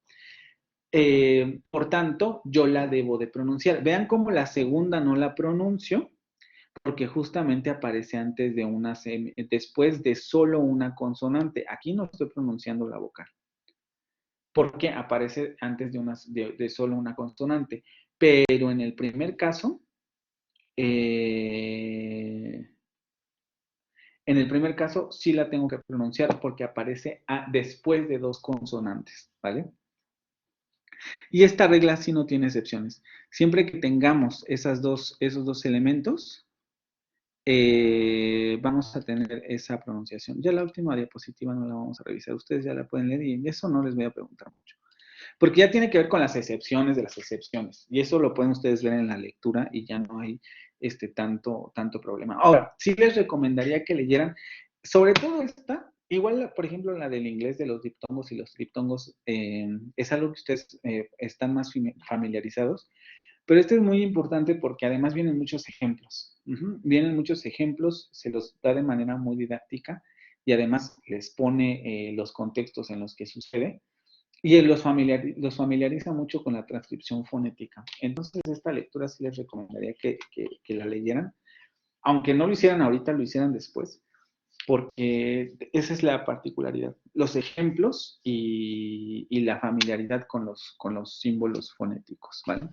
Por tanto, yo la debo de pronunciar. Vean cómo la segunda no la pronuncio, porque justamente aparece antes de después de solo una consonante. Aquí no estoy pronunciando la vocal, porque aparece antes de solo una consonante. Pero en el primer caso, sí la tengo que pronunciar porque aparece después de dos consonantes, ¿vale? Y esta regla sí no tiene excepciones. Siempre que tengamos esos dos elementos, vamos a tener esa pronunciación. Ya la última diapositiva no la vamos a revisar. Ustedes ya la pueden leer y eso no les voy a preguntar mucho. Porque ya tiene que ver con las excepciones de las excepciones. Y eso lo pueden ustedes ver en la lectura y ya no hay tanto problema. Ahora, sí les recomendaría que leyeran, sobre todo esta, igual, por ejemplo, la del inglés de los diptongos y los triptongos, es algo que ustedes están más familiarizados, pero este es muy importante porque además vienen muchos ejemplos. Vienen muchos ejemplos, se los da de manera muy didáctica y además les pone los contextos en los que sucede y los familiariza mucho con la transcripción fonética. Entonces, esta lectura sí les recomendaría que la leyeran, aunque no lo hicieran ahorita, lo hicieran después, porque esa es la particularidad, los ejemplos y la familiaridad con los símbolos fonéticos, ¿vale?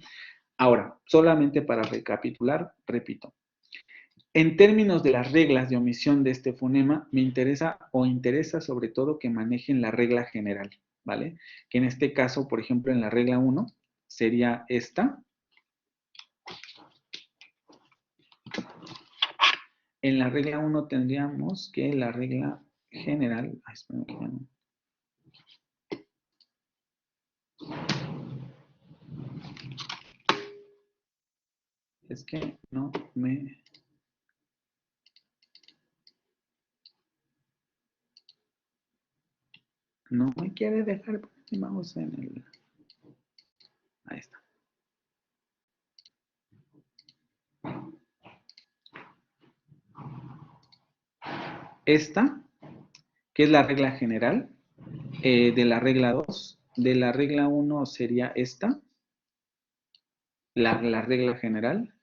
Ahora, solamente para recapitular, repito, En términos de las reglas de omisión de este fonema, me interesa sobre todo que manejen la regla general, ¿vale? Que en este caso, por ejemplo, en la regla 1 sería esta. En la regla 1 tendríamos que la regla general... Ay, espérame, que ya no. Es que no me... No me quiere dejar poner mi mouse en el... Ahí está. Esta, que es la regla general, de la regla 2. De la regla 1 sería esta, la regla general.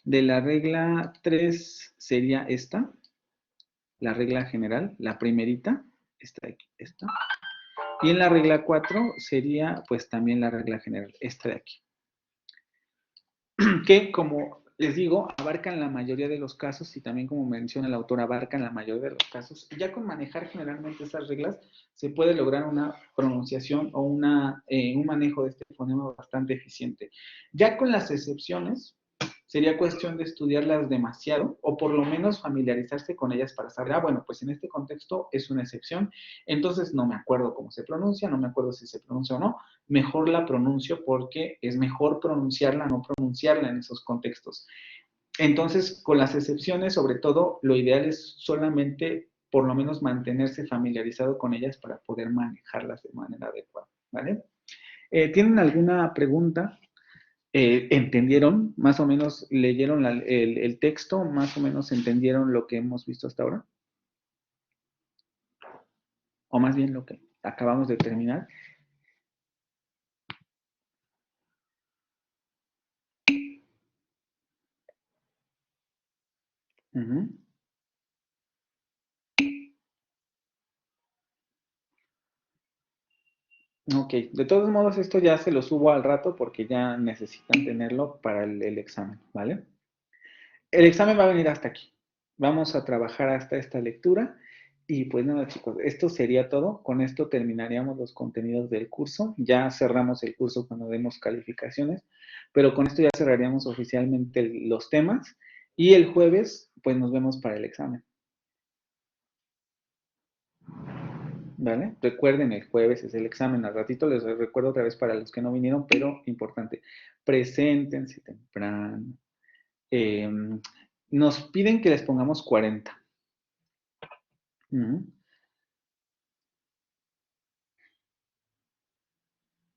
De la regla 3 sería esta, la regla general, la primerita, esta de aquí, esta. Y en la regla 4 sería pues también la regla general, esta de aquí. Que como les digo, abarcan la mayoría de los casos y también como menciona el autor, abarcan la mayoría de los casos. Ya con manejar generalmente estas reglas se puede lograr una pronunciación o un manejo de este fonema bastante eficiente. Ya con las excepciones, sería cuestión de estudiarlas demasiado o por lo menos familiarizarse con ellas para saber, bueno, pues en este contexto es una excepción, entonces no me acuerdo cómo se pronuncia, no me acuerdo si se pronuncia o no, mejor la pronuncio porque es mejor pronunciarla, no pronunciarla en esos contextos. Entonces, con las excepciones, sobre todo, lo ideal es solamente, por lo menos, mantenerse familiarizado con ellas para poder manejarlas de manera adecuada, ¿vale? ¿Tienen alguna pregunta? ¿Entendieron? ¿Más o menos leyeron el texto? ¿Más o menos entendieron lo que hemos visto hasta ahora? O más bien lo que acabamos de terminar. Uh-huh. Ok, de todos modos esto ya se lo subo al rato porque ya necesitan tenerlo para el examen, ¿vale? El examen va a venir hasta aquí. Vamos a trabajar hasta esta lectura y pues nada chicos, esto sería todo. Con esto terminaríamos los contenidos del curso. Ya cerramos el curso cuando demos calificaciones, pero con esto ya cerraríamos oficialmente los temas y el jueves pues nos vemos para el examen. ¿Vale? Recuerden, el jueves es el examen. Al ratito les recuerdo otra vez para los que no vinieron, pero importante, preséntense temprano. Nos piden que les pongamos 40.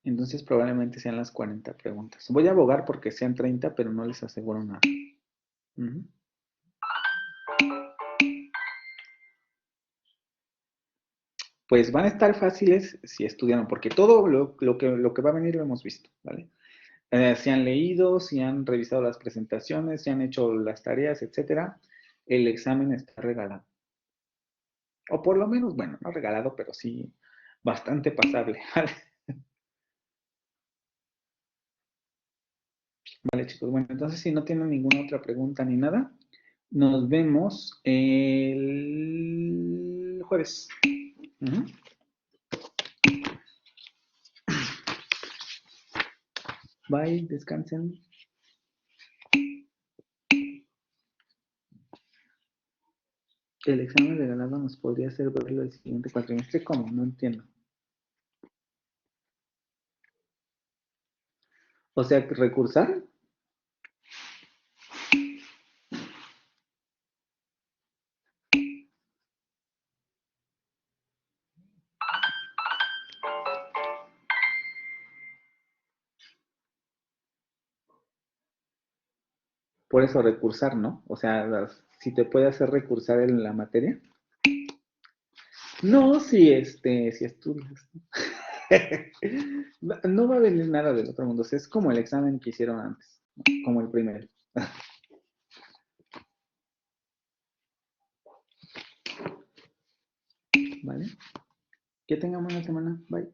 Entonces probablemente sean las 40 preguntas. Voy a abogar porque sean 30, pero no les aseguro nada. Pues van a estar fáciles si estudiaron, porque todo lo que va a venir lo hemos visto, ¿vale? Si han leído, si han revisado las presentaciones, si han hecho las tareas, etcétera, el examen está regalado. O por lo menos, bueno, no regalado, pero sí bastante pasable, ¿vale? Vale, chicos. Bueno, entonces si no tienen ninguna otra pregunta ni nada, nos vemos el jueves. Bye, descansen. El examen regalado nos podría hacer verlo el siguiente cuatrimestre. ¿Cómo? No entiendo. O sea, recursar. Por eso recursar, ¿no? O sea, si te puede hacer recursar en la materia. No, si estudias. No va a venir nada del otro mundo. O sea, es como el examen que hicieron antes, ¿no? Como el primero. ¿Vale? Que tengan buena semana. Bye.